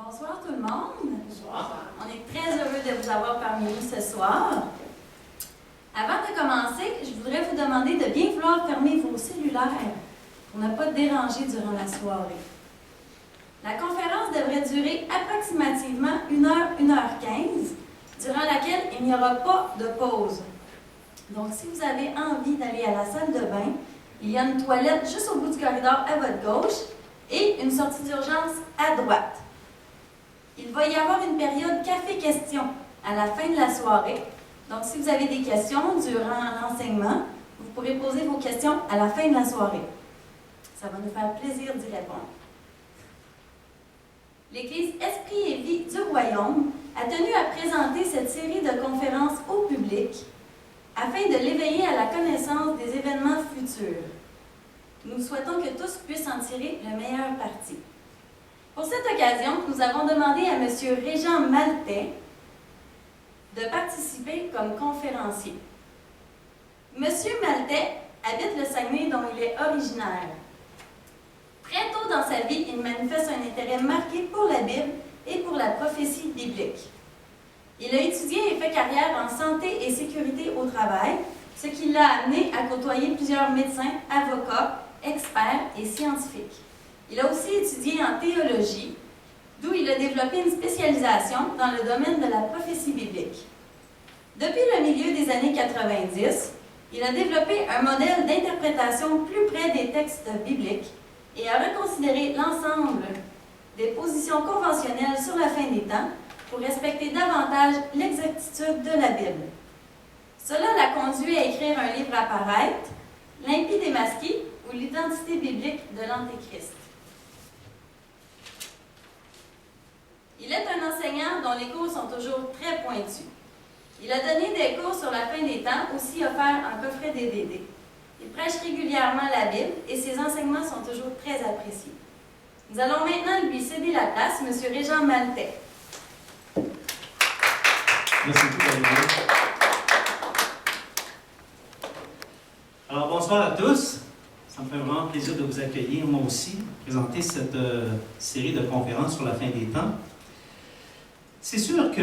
Bonsoir tout le monde. Bonsoir. On est très heureux de vous avoir parmi nous ce soir. Avant de commencer, je voudrais vous demander de bien vouloir fermer vos cellulaires pour ne pas déranger durant la soirée. La conférence devrait durer approximativement 1h, 1h15, durant laquelle il n'y aura pas de pause. Donc, si vous avez envie d'aller à la salle de bain, il y a une toilette juste au bout du corridor à votre gauche et une sortie d'urgence à droite. Il va y avoir une période café-question à la fin de la soirée. Donc, si vous avez des questions durant l'enseignement, vous pourrez poser vos questions à la fin de la soirée. Ça va nous faire plaisir d'y répondre. L'Église Esprit et Vie du Royaume a tenu à présenter cette série de conférences au public afin de l'éveiller à la connaissance des événements futurs. Nous souhaitons que tous puissent en tirer le meilleur parti. Pour cette occasion, nous avons demandé à M. Régent Maltais de participer comme conférencier. M. Maltais habite le Saguenay dont il est originaire. Très tôt dans sa vie, il manifeste un intérêt marqué pour la Bible et pour la prophétie biblique. Il a étudié et fait carrière en santé et sécurité au travail, ce qui l'a amené à côtoyer plusieurs médecins, avocats, experts et scientifiques. Il a aussi étudié en théologie, d'où il a développé une spécialisation dans le domaine de la prophétie biblique. Depuis le milieu des années 90, il a développé un modèle d'interprétation plus près des textes bibliques et a reconsidéré l'ensemble des positions conventionnelles sur la fin des temps pour respecter davantage l'exactitude de la Bible. Cela l'a conduit à écrire un livre à paraître, L'impie démasqué ou l'identité biblique de l'Antéchrist. Il est un enseignant dont les cours sont toujours très pointus. Il a donné des cours sur la fin des temps, aussi offert un coffret DVD. Il prêche régulièrement la Bible et ses enseignements sont toujours très appréciés. Nous allons maintenant lui céder la place, M. Régent Maltais. Merci beaucoup, Alors, bonsoir à tous. Ça me fait vraiment plaisir de vous accueillir, moi aussi, présenter cette série de conférences sur la fin des temps. C'est sûr que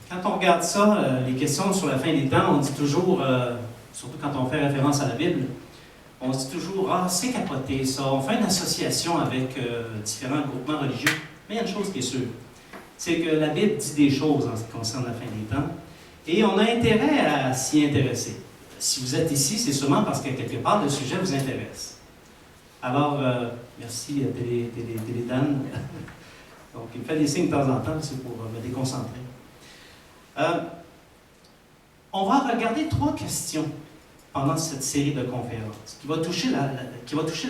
quand on regarde ça, les questions sur la fin des temps, on dit toujours, surtout quand on fait référence à la Bible, on dit toujours, ah, c'est capoté ça, on fait une association avec différents groupements religieux. Mais il y a une chose qui est sûre, c'est que la Bible dit des choses en ce qui concerne la fin des temps, et on a intérêt à s'y intéresser. Si vous êtes ici, c'est sûrement parce que quelque part, le sujet vous intéresse. Alors, merci Télédan. Donc, il me fait des signes de temps en temps, c'est pour me déconcentrer. On va regarder 3 questions pendant cette série de conférences qui va toucher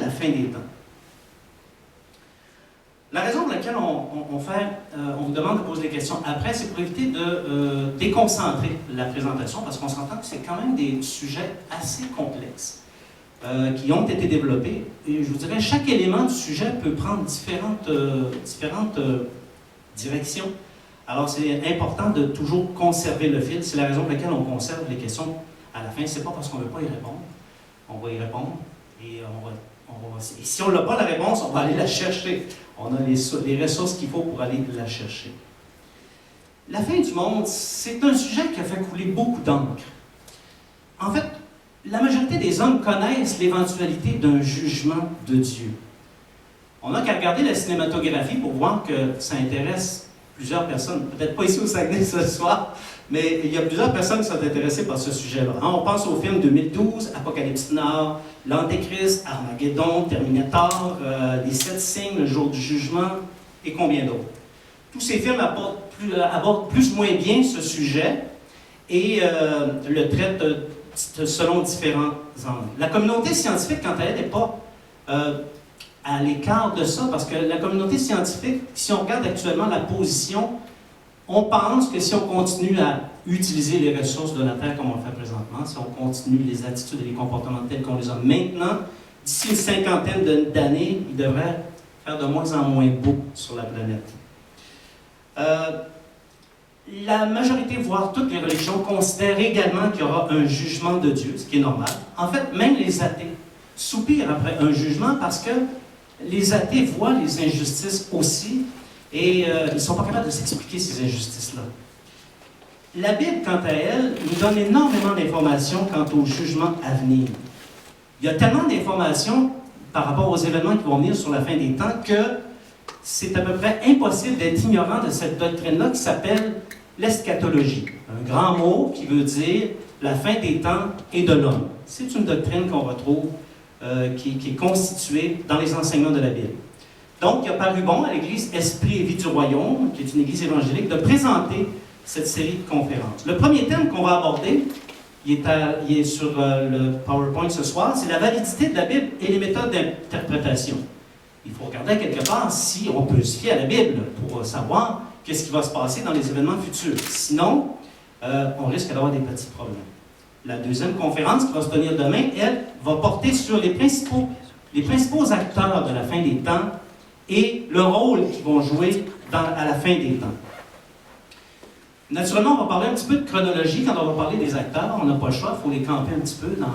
la fin des temps. La raison pour laquelle on vous demande de poser des questions après, c'est pour éviter de déconcentrer la présentation, parce qu'on s'entend que c'est quand même des sujets assez complexes qui ont été développés. Et je vous dirais, chaque élément du sujet peut prendre différentes directions. Alors, c'est important de toujours conserver le fil. C'est la raison pour laquelle on conserve les questions à la fin. C'est pas parce qu'on ne veut pas y répondre. On va y répondre et et si on n'a pas la réponse, on va aller la chercher. On a les ressources qu'il faut pour aller la chercher. La fin du monde, c'est un sujet qui a fait couler beaucoup d'encre. En fait, la majorité des hommes connaissent l'éventualité d'un jugement de Dieu. On n'a qu'à regarder la cinématographie pour voir que ça intéresse plusieurs personnes, peut-être pas ici au Saguenay ce soir, mais il y a plusieurs personnes qui sont intéressées par ce sujet-là. On pense au film 2012, Apocalypse Now, L'Antéchrist, Armageddon, Terminator, Les 7 signes, Le jour du jugement et combien d'autres. Tous ces films abordent plus ou moins bien ce sujet et le traitent selon différents angles. La communauté scientifique, quant à elle, n'est pas à l'écart de ça, parce que la communauté scientifique, si on regarde actuellement la position, on pense que si on continue à utiliser les ressources de la Terre comme on le fait présentement, si on continue les attitudes et les comportements tels qu'on les a maintenant, d'ici une cinquantaine d'années, il devrait faire de moins en moins beau sur la planète. La majorité, voire toutes les religions, considèrent également qu'il y aura un jugement de Dieu, ce qui est normal. En fait, même les athées soupirent après un jugement parce que les athées voient les injustices aussi Et ils ne sont pas capables de s'expliquer ces injustices-là. La Bible, quant à elle, nous donne énormément d'informations quant au jugement à venir. Il y a tellement d'informations par rapport aux événements qui vont venir sur la fin des temps que c'est à peu près impossible d'être ignorant de cette doctrine-là qui s'appelle l'eschatologie. Un grand mot qui veut dire la fin des temps et de l'homme. C'est une doctrine qu'on retrouve, qui est constituée dans les enseignements de la Bible. Donc, il a paru bon à l'Église Esprit et Vie du Royaume, qui est une Église évangélique, de présenter cette série de conférences. Le premier thème qu'on va aborder, il est sur le PowerPoint ce soir, c'est la validité de la Bible et les méthodes d'interprétation. Il faut regarder quelque part si on peut se fier à la Bible pour savoir qu'est-ce qui va se passer dans les événements futurs. Sinon, on risque d'avoir des petits problèmes. La deuxième conférence qui va se tenir demain, elle, va porter sur les principaux acteurs de la fin des temps et le rôle qu'ils vont jouer à la fin des temps. Naturellement, on va parler un petit peu de chronologie quand on va parler des acteurs. On n'a pas le choix, il faut les camper un petit peu dans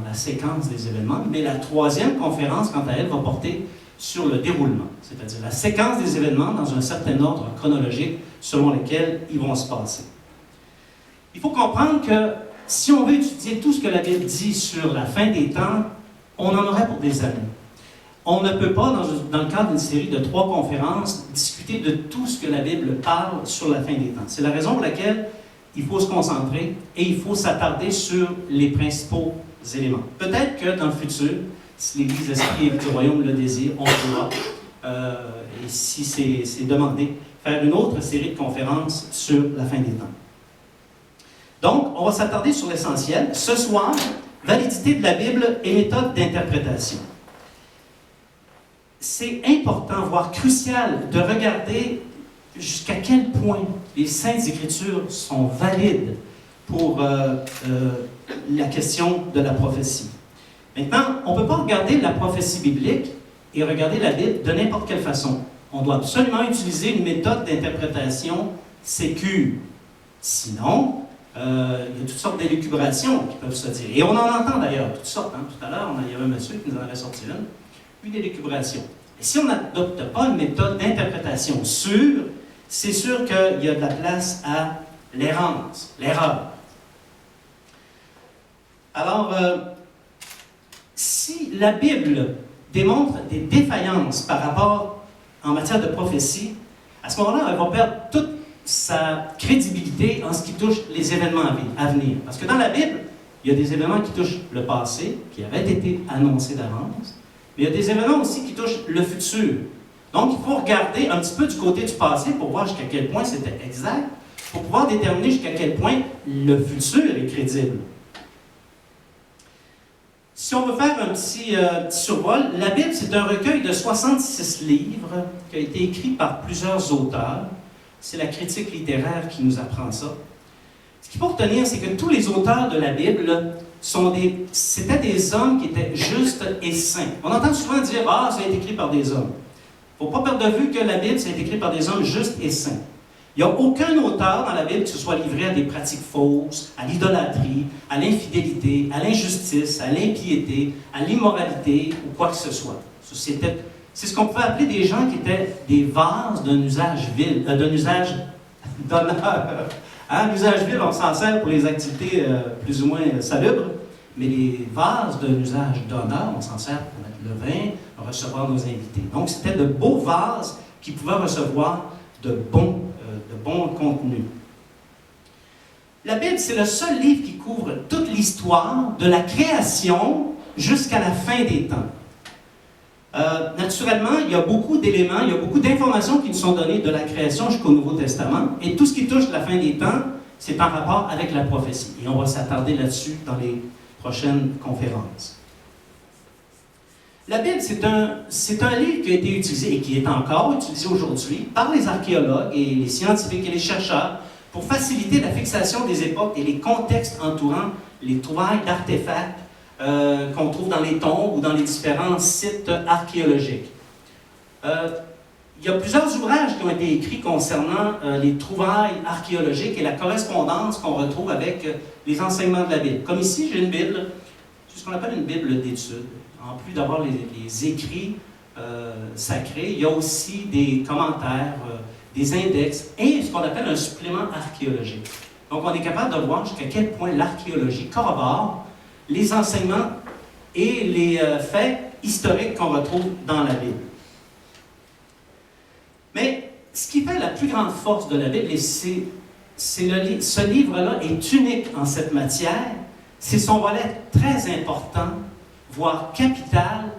la séquence des événements. Mais la troisième conférence, quant à elle, va porter sur le déroulement, c'est-à-dire la séquence des événements dans un certain ordre chronologique selon lequel ils vont se passer. Il faut comprendre que si on veut étudier tout ce que la Bible dit sur la fin des temps, on en aurait pour des années. On ne peut pas, dans le cadre d'une série de 3 conférences, discuter de tout ce que la Bible parle sur la fin des temps. C'est la raison pour laquelle il faut se concentrer et il faut s'attarder sur les principaux éléments. Peut-être que dans le futur, si l'Église Esprit du Royaume le désire, on pourra, et si c'est demandé, faire une autre série de conférences sur la fin des temps. Donc, on va s'attarder sur l'essentiel. Ce soir, validité de la Bible et méthode d'interprétation. C'est important, voire crucial, de regarder jusqu'à quel point les Saintes Écritures sont valides pour la question de la prophétie. Maintenant, on ne peut pas regarder la prophétie biblique et regarder la Bible de n'importe quelle façon. On doit absolument utiliser une méthode d'interprétation sécure. Sinon, il y a toutes sortes d'élucubrations qui peuvent se dire. Et on en entend d'ailleurs, toutes sortes. Hein. Tout à l'heure, il y avait un monsieur qui nous en avait sorti une élucubration. Et si on n'adopte pas une méthode d'interprétation sûre, c'est sûr qu'il y a de la place à l'errance, l'erreur. Alors, si la Bible démontre des défaillances par rapport en matière de prophétie, à ce moment-là, elle va perdre toute sa crédibilité en ce qui touche les événements à venir. Parce que dans la Bible, il y a des événements qui touchent le passé, qui avaient été annoncés d'avance, mais il y a des événements aussi qui touchent le futur. Donc, il faut regarder un petit peu du côté du passé pour voir jusqu'à quel point c'était exact, pour pouvoir déterminer jusqu'à quel point le futur est crédible. Si on veut faire un petit survol, la Bible, c'est un recueil de 66 livres qui a été écrit par plusieurs auteurs. C'est la critique littéraire qui nous apprend ça. Ce qu'il faut retenir, c'est que tous les auteurs de la Bible c'était des hommes qui étaient justes et saints. On entend souvent dire « Ah, ça a été écrit par des hommes ». Il ne faut pas perdre de vue que la Bible, ça a été écrit par des hommes justes et saints. Il n'y a aucun auteur dans la Bible qui se soit livré à des pratiques fausses, à l'idolâtrie, à l'infidélité, à l'injustice, à l'impiété, à l'immoralité ou quoi que ce soit. C'est ce qu'on pouvait appeler des gens qui étaient des vases d'un usage vil, d'un usage d'honneur. Hein, l'usage vil, on s'en sert pour les activités plus ou moins salubres, mais les vases d'un usage d'honneur, on s'en sert pour mettre le vin, recevoir nos invités. Donc, c'était de beaux vases qui pouvaient recevoir de bons contenus. La Bible, c'est le seul livre qui couvre toute l'histoire de la création jusqu'à la fin des temps. Naturellement, il y a beaucoup d'éléments, il y a beaucoup d'informations qui nous sont données de la création jusqu'au Nouveau Testament, et tout ce qui touche la fin des temps, c'est en rapport avec la prophétie. Et on va s'attarder là-dessus dans les prochaines conférences. La Bible, c'est un livre qui a été utilisé et qui est encore utilisé aujourd'hui par les archéologues et les scientifiques et les chercheurs pour faciliter la fixation des époques et les contextes entourant les trouvailles d'artefacts qu'on trouve dans les tombes ou dans les différents sites archéologiques. Il y a plusieurs ouvrages qui ont été écrits concernant les trouvailles archéologiques et la correspondance qu'on retrouve avec les enseignements de la Bible. Comme ici, j'ai une Bible, c'est ce qu'on appelle une Bible d'études. En plus d'avoir les écrits sacrés, il y a aussi des commentaires, des index et ce qu'on appelle un supplément archéologique. Donc, on est capable de voir jusqu'à quel point l'archéologie corrobore les enseignements et les faits historiques qu'on retrouve dans la Bible. Mais ce qui fait la plus grande force de la Bible, et ce livre-là est unique en cette matière, c'est son volet très important, voire capital,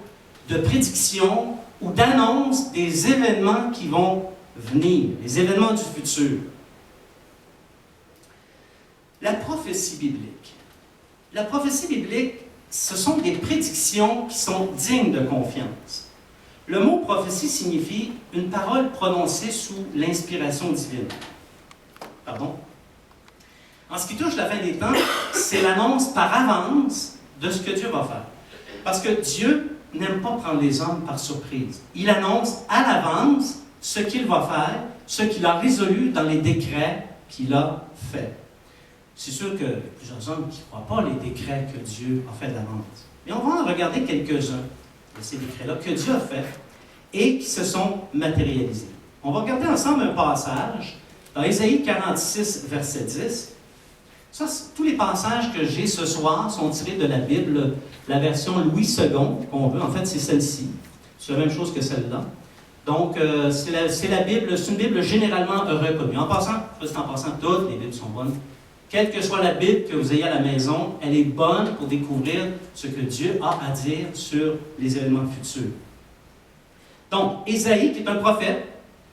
de prédiction ou d'annonce des événements qui vont venir, les événements du futur. La prophétie biblique. La prophétie biblique, ce sont des prédictions qui sont dignes de confiance. Le mot prophétie signifie une parole prononcée sous l'inspiration divine. Pardon? En ce qui touche la fin des temps, c'est l'annonce par avance de ce que Dieu va faire. Parce que Dieu n'aime pas prendre les hommes par surprise. Il annonce à l'avance ce qu'il va faire, ce qu'il a résolu dans les décrets qu'il a faits. C'est sûr qu'il y a plusieurs hommes qui ne croient pas les décrets que Dieu a fait d'avance. Mais on va en regarder quelques-uns de ces décrets-là que Dieu a fait et qui se sont matérialisés. On va regarder ensemble un passage dans Ésaïe 46, verset 10. Ça, tous les passages que j'ai ce soir sont tirés de la Bible, la version Louis II qu'on veut. En fait, c'est celle-ci. C'est la même chose que celle-là. Donc, c'est la Bible, c'est une Bible généralement reconnue. En passant, toutes les Bibles sont bonnes. Quelle que soit la Bible que vous ayez à la maison, elle est bonne pour découvrir ce que Dieu a à dire sur les événements futurs. Donc, Ésaïe, qui est un prophète,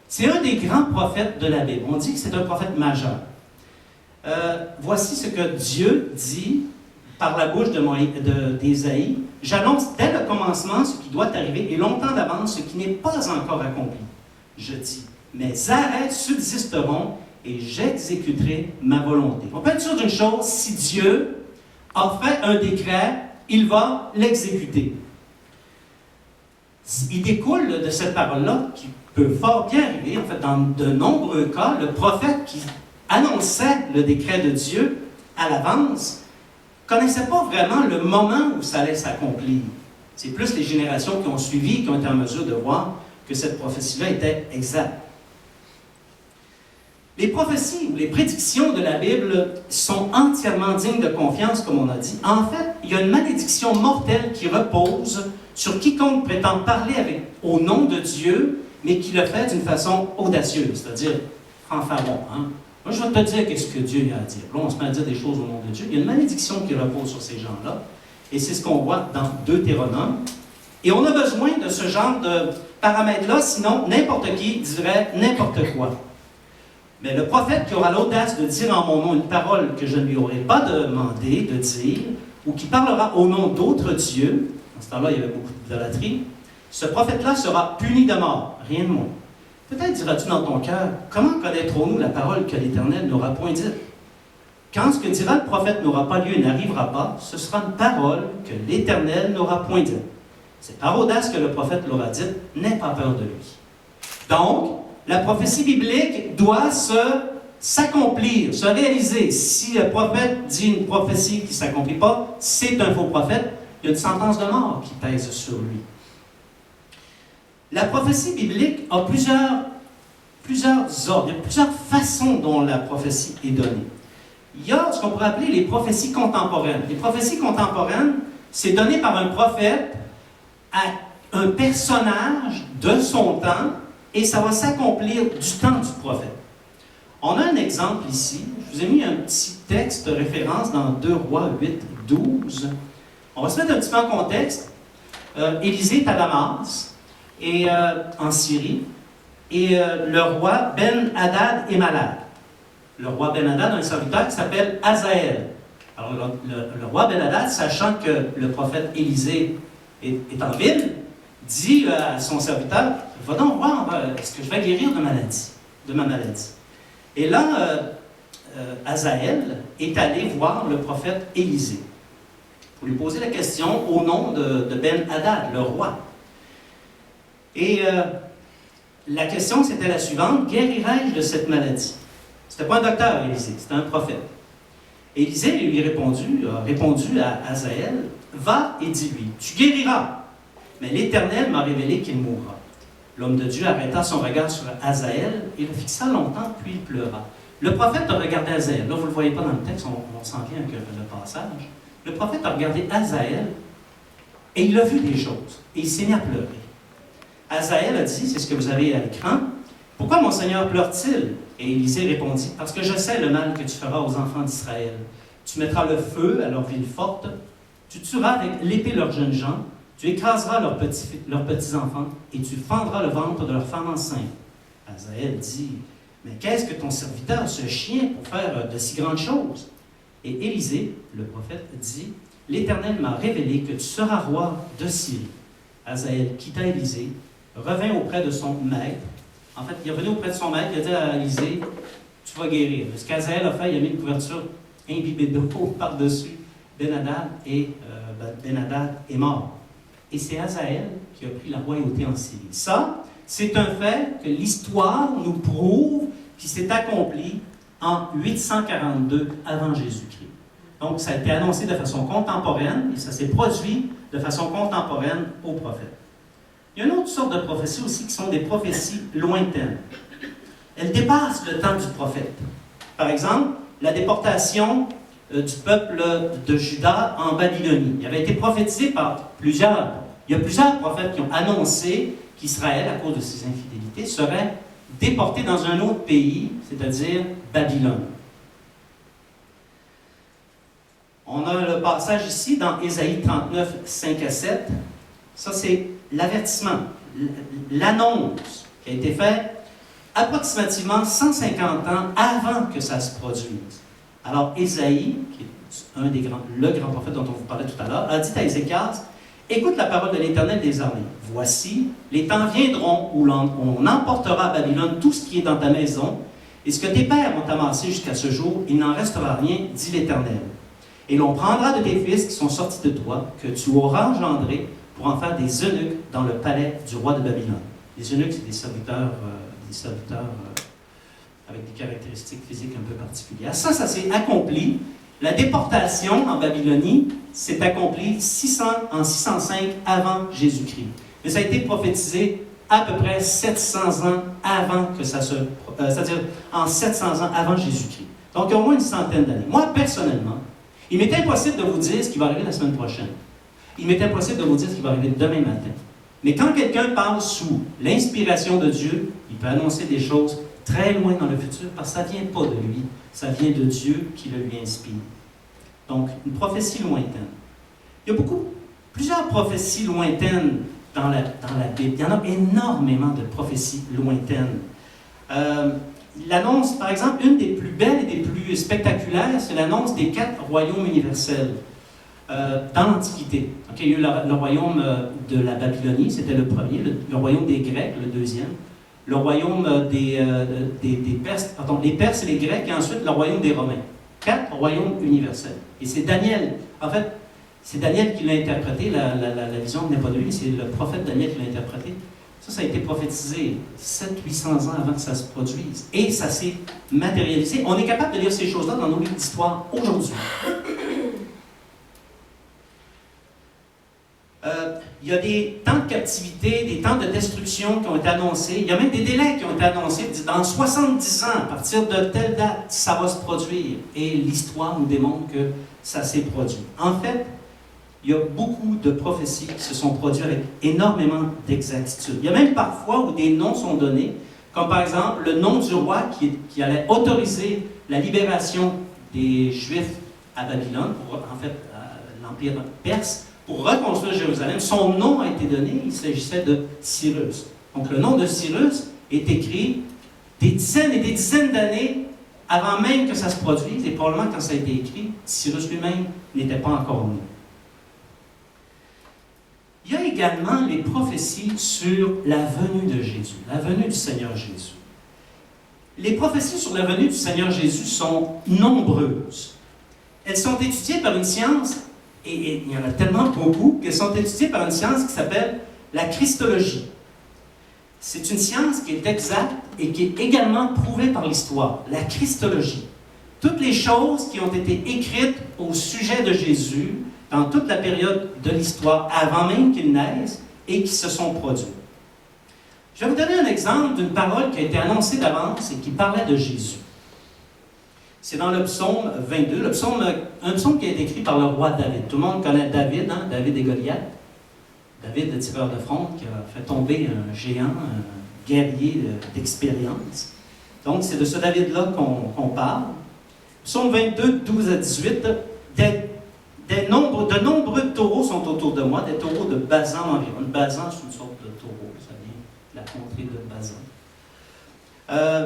c'est un des grands prophètes de la Bible. On dit que c'est un prophète majeur. Voici ce que Dieu dit par la bouche d'Ésaïe. « J'annonce dès le commencement ce qui doit arriver et longtemps d'avance ce qui n'est pas encore accompli. Je dis, mes arrêts subsisteront et j'exécuterai ma volonté. » On peut être sûr d'une chose, si Dieu a fait un décret, il va l'exécuter. Il découle de cette parole-là, qui peut fort bien arriver, en fait, dans de nombreux cas, le prophète qui annonçait le décret de Dieu à l'avance, ne connaissait pas vraiment le moment où ça allait s'accomplir. C'est plus les générations qui ont suivi qui ont été en mesure de voir que cette prophétie-là était exacte. Les prophéties ou les prédictions de la Bible sont entièrement dignes de confiance, comme on a dit. En fait, il y a une malédiction mortelle qui repose sur quiconque prétend parler au nom de Dieu, mais qui le fait d'une façon audacieuse, c'est-à-dire fanfaron. Moi, je vais te dire qu'est-ce que Dieu a à dire. Là, on se met à dire des choses au nom de Dieu. Il y a une malédiction qui repose sur ces gens-là, et c'est ce qu'on voit dans Deutéronome. Et on a besoin de ce genre de paramètres-là, sinon n'importe qui dirait n'importe quoi. Mais le prophète qui aura l'audace de dire en mon nom une parole que je ne lui aurai pas demandé de dire, ou qui parlera au nom d'autres dieux, dans ce temps-là, il y avait beaucoup d'idolâtrie, ce prophète-là sera puni de mort, rien de moins. Peut-être diras-tu dans ton cœur, comment connaîtrons-nous la parole que l'Éternel n'aura point dite? Quand ce que dira le prophète n'aura pas lieu et n'arrivera pas, ce sera une parole que l'Éternel n'aura point dite. C'est par audace que le prophète l'aura dite, n'aie pas peur de lui. Donc, la prophétie biblique doit s'accomplir, se réaliser. Si le prophète dit une prophétie qui ne s'accomplit pas, c'est un faux prophète, il y a une sentence de mort qui pèse sur lui. La prophétie biblique a plusieurs ordres, il y a plusieurs façons dont la prophétie est donnée. Il y a ce qu'on pourrait appeler les prophéties contemporaines. Les prophéties contemporaines, c'est donné par un prophète à un personnage de son temps, et ça va s'accomplir du temps du prophète. On a un exemple ici. Je vous ai mis un petit texte de référence dans 2 Rois 8, 12. On va se mettre un petit peu en contexte. Élisée est à Damas, en Syrie, et le roi Ben-Hadad est malade. Le roi Ben-Hadad a un serviteur qui s'appelle Hazaël. Alors le roi Ben-Hadad, sachant que le prophète Élisée est en ville, dit à son serviteur, « Va donc voir, est-ce que je vais guérir de ma maladie? » Et là, Hazaël est allé voir le prophète Élisée pour lui poser la question au nom de Ben-Hadad, le roi. Et la question, c'était la suivante, « Guérirai-je de cette maladie? » C'était pas un docteur, Élisée, c'était un prophète. Élisée lui a répondu à Hazaël, « Va et dis-lui, tu guériras. » mais l'Éternel m'a révélé qu'il mourra. L'homme de Dieu arrêta son regard sur Azaël et le fixa longtemps, puis il pleura. Le prophète a regardé Azaël. Là, vous ne le voyez pas dans le texte, on s'en vient avec le passage. Le prophète a regardé Azaël et il a vu des choses. Et il s'est mis à pleurer. Azaël a dit, c'est ce que vous avez à l'écran, « Pourquoi mon Seigneur pleure-t-il » Et Élisée répondit, « Parce que je sais le mal que tu feras aux enfants d'Israël. Tu mettras le feu à leurs villes fortes, tu tueras avec l'épée leurs jeunes gens, tu écraseras leurs petits-enfants et tu fendras le ventre de leurs femmes enceintes. » Azaël dit, « Mais qu'est-ce que ton serviteur, ce chien, pour faire de si grandes choses » Et Élisée, le prophète, dit, « L'Éternel m'a révélé que tu seras roi de Syrie. » Azaël quitta Élisée, revint auprès de son maître. En fait, il est revenu auprès de son maître, il a dit à Élisée, « Tu vas guérir. » Ce qu'Azaël a fait, il a mis une couverture imbibée d'eau par-dessus Ben-Hadad et Ben-Hadad est mort. Et c'est Azaël qui a pris la royauté en Syrie. Ça, c'est un fait que l'histoire nous prouve qui s'est accompli en 842 avant Jésus-Christ. Donc, ça a été annoncé de façon contemporaine et ça s'est produit de façon contemporaine au prophète. Il y a une autre sorte de prophéties aussi qui sont des prophéties lointaines. Elles dépassent le temps du prophète. Par exemple, la déportation du peuple de Juda en Babylonie. Il avait été prophétisé par plusieurs. Il y a plusieurs prophètes qui ont annoncé qu'Israël, à cause de ses infidélités, serait déporté dans un autre pays, c'est-à-dire Babylone. On a le passage ici dans Ésaïe 39, 5 à 7. Ça, c'est l'avertissement, l'annonce qui a été faite approximativement 150 ans avant que ça se produise. Alors, Ésaïe, qui est le grand prophète dont on vous parlait tout à l'heure, a dit à Ézéchias, « Écoute la parole de l'Éternel des armées. Voici, les temps viendront où on emportera à Babylone tout ce qui est dans ta maison, et ce que tes pères ont amassé jusqu'à ce jour, il n'en restera rien, dit l'Éternel. Et l'on prendra de tes fils qui sont sortis de toi, que tu auras engendrés, pour en faire des eunuques dans le palais du roi de Babylone. » Les eunuques, c'est des serviteurs avec des caractéristiques physiques un peu particulières. Ça s'est accompli. La déportation en Babylonie s'est accomplie en 605 avant Jésus-Christ. Mais ça a été prophétisé à peu près 700 ans avant que ça se... c'est-à-dire en 700 ans avant Jésus-Christ. Donc, il y a au moins une centaine d'années. Moi, personnellement, il m'est impossible de vous dire ce qui va arriver la semaine prochaine. Il m'est impossible de vous dire ce qui va arriver demain matin. Mais quand quelqu'un parle sous l'inspiration de Dieu, il peut annoncer des choses très loin dans le futur, parce que ça ne vient pas de lui, ça vient de Dieu qui le lui inspire. Donc, une prophétie lointaine. Il y a plusieurs prophéties lointaines dans la Bible. Il y en a énormément de prophéties lointaines. L'annonce, par exemple, une des plus belles et des plus spectaculaires, c'est l'annonce des 4 royaumes universels dans l'Antiquité. Okay, il y a eu le royaume de la Babylonie, c'était le premier, le royaume des Grecs, le deuxième, le royaume des Perses, les Perses et les Grecs, et ensuite le royaume des Romains. 4 royaumes universels. Et c'est Daniel, en fait, c'est Daniel qui l'a interprété, la vision n'est pas de lui, c'est le prophète Daniel qui l'a interprété. Ça a été prophétisé 700-800 ans avant que ça se produise. Et ça s'est matérialisé. On est capable de lire ces choses-là dans nos livres d'histoire aujourd'hui. Il y a des temps de captivité, des temps de destruction qui ont été annoncés. Il y a même des délais qui ont été annoncés. Dans 70 ans, à partir de telle date, ça va se produire. Et l'histoire nous démontre que ça s'est produit. En fait, il y a beaucoup de prophéties qui se sont produites avec énormément d'exactitude. Il y a même parfois où des noms sont donnés, comme par exemple le nom du roi qui allait autoriser la libération des Juifs à Babylone, l'Empire perse, pour reconstruire Jérusalem. Son nom a été donné, il s'agissait de Cyrus. Donc le nom de Cyrus est écrit des dizaines et des dizaines d'années avant même que ça se produise, et probablement quand ça a été écrit, Cyrus lui-même n'était pas encore né. Il y a également les prophéties sur la venue de Jésus, la venue du Seigneur Jésus. Les prophéties sur la venue du Seigneur Jésus sont nombreuses. Elles sont étudiées par une science, et il y en a tellement beaucoup, qu'elles sont étudiées par une science qui s'appelle la Christologie. C'est une science qui est exacte et qui est également prouvée par l'histoire, la Christologie. Toutes les choses qui ont été écrites au sujet de Jésus, dans toute la période de l'histoire, avant même qu'il naisse, et qui se sont produits. Je vais vous donner un exemple d'une parole qui a été annoncée d'avance et qui parlait de Jésus. C'est dans le psaume 22, un psaume qui a été écrit par le roi David. Tout le monde connaît David, hein? David et Goliath. David, le tireur de fronde, qui a fait tomber un géant, un guerrier d'expérience. Donc, c'est de ce David-là qu'on parle. Psaume 22, 12 à 18. De nombreux taureaux sont autour de moi, des taureaux de Bazan environ. Bazan, c'est une sorte de taureau, ça vient de la contrée de Bazan.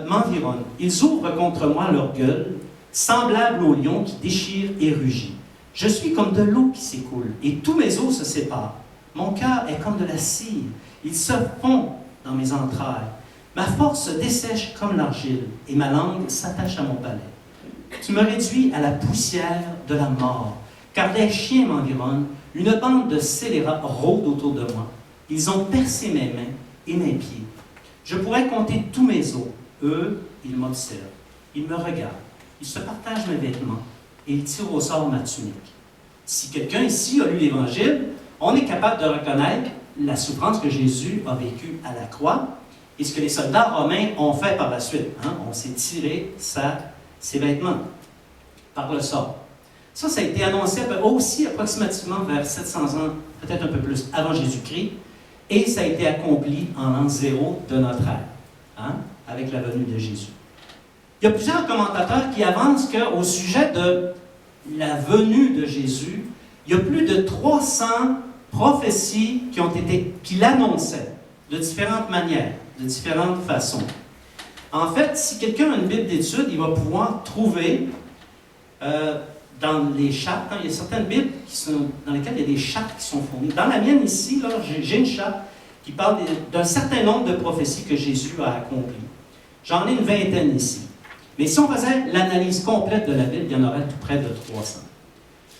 M'environnent. Ils ouvrent contre moi leur gueule, semblables au lion qui déchire et rugit. Je suis comme de l'eau qui s'écoule, et tous mes os se séparent. Mon cœur est comme de la cire, il se fond dans mes entrailles. Ma force se dessèche comme l'argile, et ma langue s'attache à mon palais. Tu me réduis à la poussière de la mort, car des chiens m'environnent, une bande de scélérats rôde autour de moi. Ils ont percé mes mains et mes pieds. Je pourrais compter tous mes os. Eux, ils m'observent. Ils me regardent. Ils se partagent mes vêtements et ils tirent au sort ma tunique. Si quelqu'un ici a lu l'Évangile, on est capable de reconnaître la souffrance que Jésus a vécue à la croix et ce que les soldats romains ont fait par la suite. Hein? On s'est tiré ses vêtements par le sort. Ça a été annoncé aussi approximativement vers 700 ans, peut-être un peu plus, avant Jésus-Christ, et ça a été accompli en l'an 0 de notre ère, hein, avec la venue de Jésus. Il y a plusieurs commentateurs qui avancent qu'au sujet de la venue de Jésus, il y a plus de 300 prophéties qui l'annonçaient de différentes manières, de différentes façons. En fait, si quelqu'un a une Bible d'études, il va pouvoir trouver dans les chartes, hein, il y a certaines Bibles dans lesquelles il y a des chartes qui sont fournies. Dans la mienne ici, là, j'ai une charte qui parle d'un certain nombre de prophéties que Jésus a accomplies. J'en ai une vingtaine ici. Mais si on faisait l'analyse complète de la Bible, il y en aurait tout près de 300.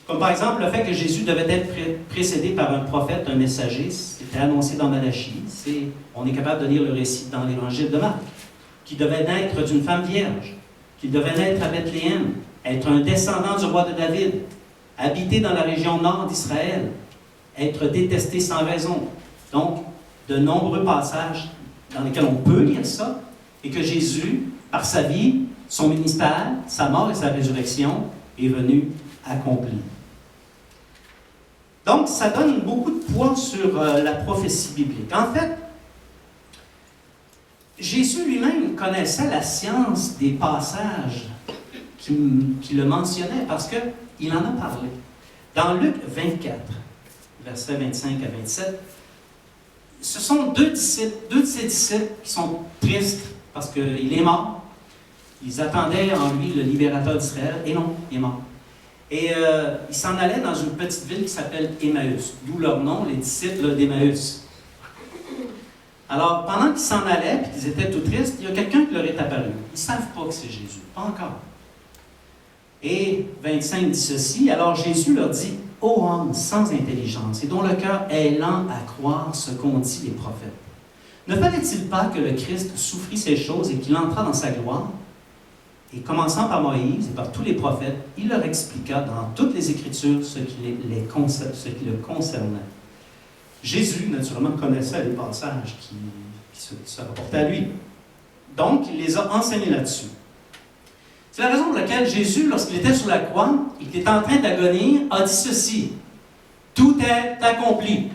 Comme par exemple le fait que Jésus devait être précédé par un prophète, un messager, c'était annoncé dans Malachie. On est capable de lire le récit dans l'Évangile de Marc, qui devait naître d'une femme vierge, qu'il devait naître à Bethléem, être un descendant du roi de David, habiter dans la région nord d'Israël, être détesté sans raison. Donc, de nombreux passages dans lesquels on peut lire ça, et que Jésus, par sa vie, son ministère, sa mort et sa résurrection, est venu accomplir. Donc, ça donne beaucoup de poids sur la prophétie biblique. En fait, Jésus lui-même connaissait la science des passages qui le mentionnait parce qu'il en a parlé. Dans Luc 24, versets 25 à 27, ce sont deux de ses disciples qui sont tristes parce qu'il est mort. Ils attendaient en lui le libérateur d'Israël, et non, il est mort. Et ils s'en allaient dans une petite ville qui s'appelle Emmaüs, d'où leur nom, les disciples d'Emmaüs. Alors, pendant qu'ils s'en allaient, puis qu'ils étaient tout tristes, il y a quelqu'un qui leur est apparu. Ils ne savent pas que c'est Jésus, pas encore. Et 25 dit ceci, alors Jésus leur dit, « Ô homme sans intelligence, et dont le cœur est lent à croire ce qu'ont dit les prophètes, ne fallait-il pas que le Christ souffrit ces choses et qu'il entra dans sa gloire? » Et commençant par Moïse et par tous les prophètes, il leur expliqua dans toutes les Écritures ce qui le concernait. Jésus, naturellement, connaissait les passages qui se rapportaient à lui. Donc, il les a enseignés là-dessus. C'est la raison pour laquelle Jésus, lorsqu'il était sur la croix et qu'il était en train d'agonir, a dit ceci. Tout est accompli.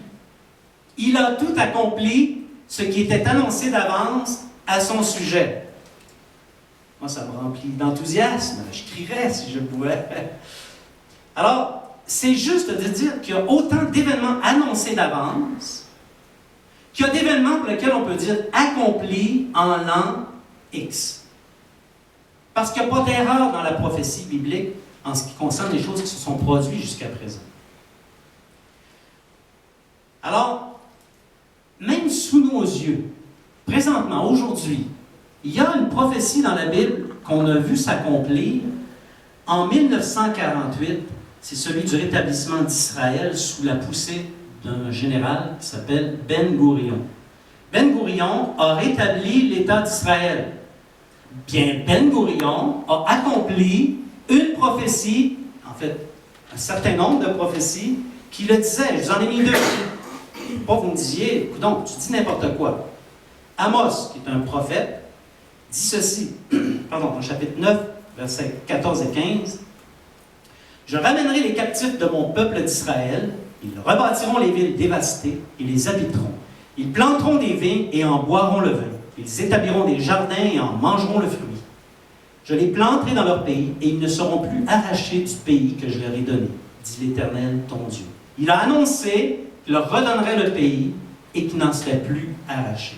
Il a tout accompli, ce qui était annoncé d'avance à son sujet. Moi, ça me remplit d'enthousiasme. Je crierais si je pouvais. Alors, c'est juste de dire qu'il y a autant d'événements annoncés d'avance qu'il y a d'événements pour lesquels on peut dire accomplis en l'an X. Parce qu'il n'y a pas d'erreur dans la prophétie biblique en ce qui concerne les choses qui se sont produites jusqu'à présent. Alors, même sous nos yeux, présentement, aujourd'hui, il y a une prophétie dans la Bible qu'on a vu s'accomplir en 1948. C'est celui du rétablissement d'Israël sous la poussée d'un général qui s'appelle Ben Gourion. Ben Gourion a rétabli l'État d'Israël. Bien, Ben Gourion a accompli une prophétie, en fait, un certain nombre de prophéties qui le disaient. Je vous en ai mis deux. pas que vous me disiez, écoute donc, tu dis n'importe quoi. Amos, qui est un prophète, dit ceci, pardon, au chapitre 9, versets 14 et 15. « Je ramènerai les captifs de mon peuple d'Israël, ils rebâtiront les villes dévastées et les habiteront. Ils planteront des vignes et en boiront le vin. Ils établiront des jardins et en mangeront le fruit. Je les planterai dans leur pays et ils ne seront plus arrachés du pays que je leur ai donné, dit l'Éternel ton Dieu. » Il a annoncé qu'il leur redonnerait le pays et qu'ils n'en seraient plus arrachés.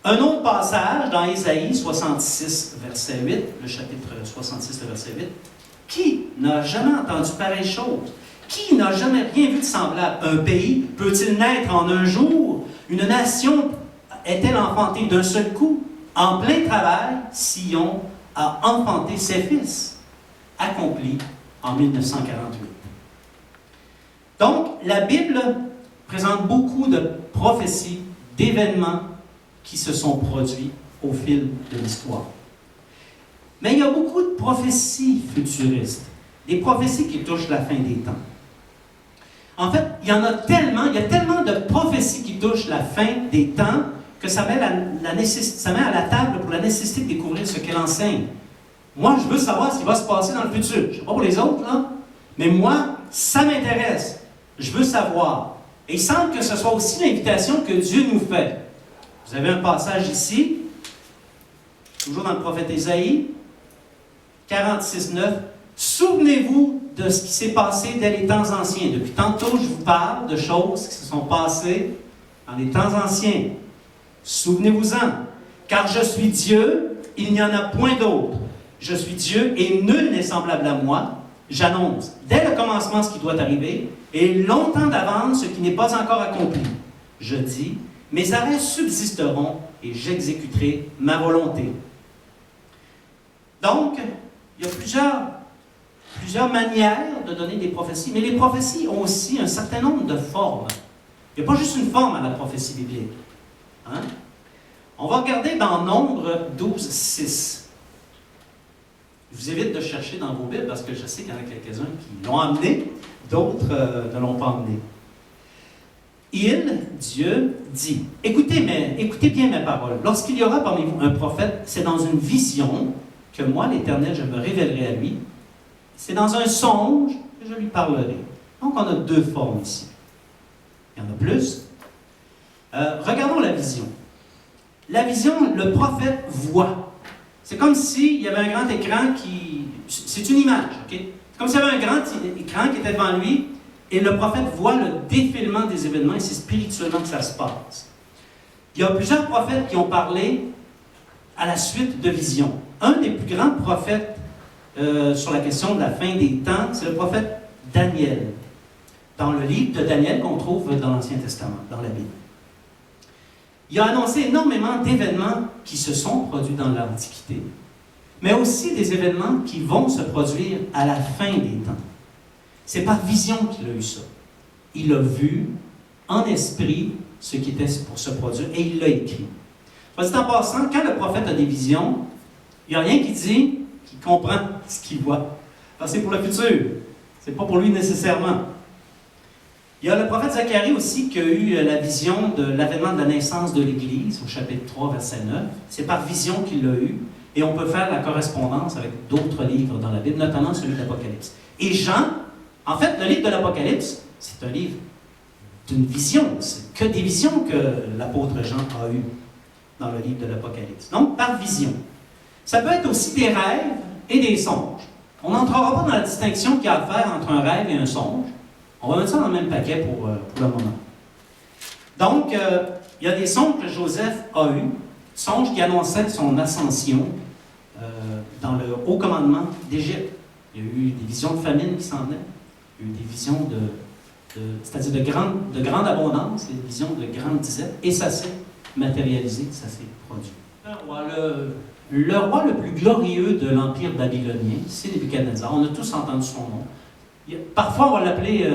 Un autre passage dans Ésaïe 66, verset 8, le chapitre 66, le verset 8. « Qui n'a jamais entendu pareille chose? Qui n'a jamais rien vu de semblable? Un pays peut-il naître en un jour? Une nation est-elle enfantée d'un seul coup? En plein travail, Sion a enfanté ses fils. » Accompli en 1948. Donc, la Bible présente beaucoup de prophéties, d'événements qui se sont produits au fil de l'histoire. Mais il y a beaucoup de prophéties futuristes, des prophéties qui touchent la fin des temps. En fait, il y a tellement de prophéties qui touchent la fin des temps que ça met à la table pour la nécessité de découvrir ce qu'elle enseigne. Moi, je veux savoir ce qui va se passer dans le futur. Je ne sais pas pour les autres, là, mais moi, ça m'intéresse. Je veux savoir. Et il semble que ce soit aussi l'invitation que Dieu nous fait. Vous avez un passage ici, toujours dans le prophète Ésaïe, 46, 9. « Souvenez-vous de ce qui s'est passé dès les temps anciens. » Depuis tantôt, je vous parle de choses qui se sont passées dans les temps anciens. Souvenez-vous-en. « Car je suis Dieu, il n'y en a point d'autre. Je suis Dieu et nul n'est semblable à moi. J'annonce dès le commencement ce qui doit arriver et longtemps d'avance ce qui n'est pas encore accompli. Je dis, mes arrêts subsisteront et j'exécuterai ma volonté. » Donc, il y a plusieurs manières de donner des prophéties, mais les prophéties ont aussi un certain nombre de formes. Il n'y a pas juste une forme à la prophétie biblique. Hein? On va regarder dans Nombre 12, 6. Je vous évite de chercher dans vos Bibles parce que je sais qu'il y en a quelques-uns qui l'ont amené, d'autres ne l'ont pas amené. Dieu, dit, écoutez bien mes paroles. Lorsqu'il y aura parmi vous un prophète, c'est dans une vision que moi, l'Éternel, je me révélerai à lui. C'est dans un songe que je lui parlerai. Donc, on a deux formes ici. Il y en a plus. Regardons la vision. La vision, le prophète voit. C'est comme s'il y avait un grand écran qui... C'est une image, OK? C'est comme s'il y avait un grand écran qui était devant lui et le prophète voit le défilement des événements et c'est spirituellement que ça se passe. Il y a plusieurs prophètes qui ont parlé à la suite de visions. Un des plus grands prophètes sur la question de la fin des temps, c'est le prophète Daniel. Dans le livre de Daniel qu'on trouve dans l'Ancien Testament, dans la Bible. Il a annoncé énormément d'événements qui se sont produits dans l'Antiquité, mais aussi des événements qui vont se produire à la fin des temps. C'est par vision qu'il a eu ça. Il a vu en esprit ce qui était pour se produire et il l'a écrit. Soit dit en passant, quand le prophète a des visions, il n'y a rien qui dit qu'il comprend ce qu'il voit. Parce que c'est pour le futur. Ce n'est pas pour lui nécessairement. Il y a le prophète Zacharie aussi qui a eu la vision de l'avènement de la naissance de l'Église, au chapitre 3, verset 9. C'est par vision qu'il l'a eu. Et on peut faire la correspondance avec d'autres livres dans la Bible, notamment celui de l'Apocalypse. Et Jean, en fait, le livre de l'Apocalypse, c'est un livre d'une vision. C'est que des visions que l'apôtre Jean a eues dans le livre de l'Apocalypse. Donc, par vision. Ça peut être aussi des rêves et des songes. On n'entrera pas dans la distinction qu'il y a à faire entre un rêve et un songe. On va mettre ça dans le même paquet pour le moment. Donc, il y a des songes que Joseph a eus, songes qui annonçaient son ascension dans le haut commandement d'Égypte. Il y a eu des visions de famine qui s'en venaient. Il y a eu des visions c'est-à-dire de grande abondance, des visions de grande disette, et ça s'est matérialisé, ça s'est produit. Le roi le plus glorieux de l'Empire babylonien, c'est Nebuchadnezzar. On a tous entendu son nom. Parfois, on va l'appeler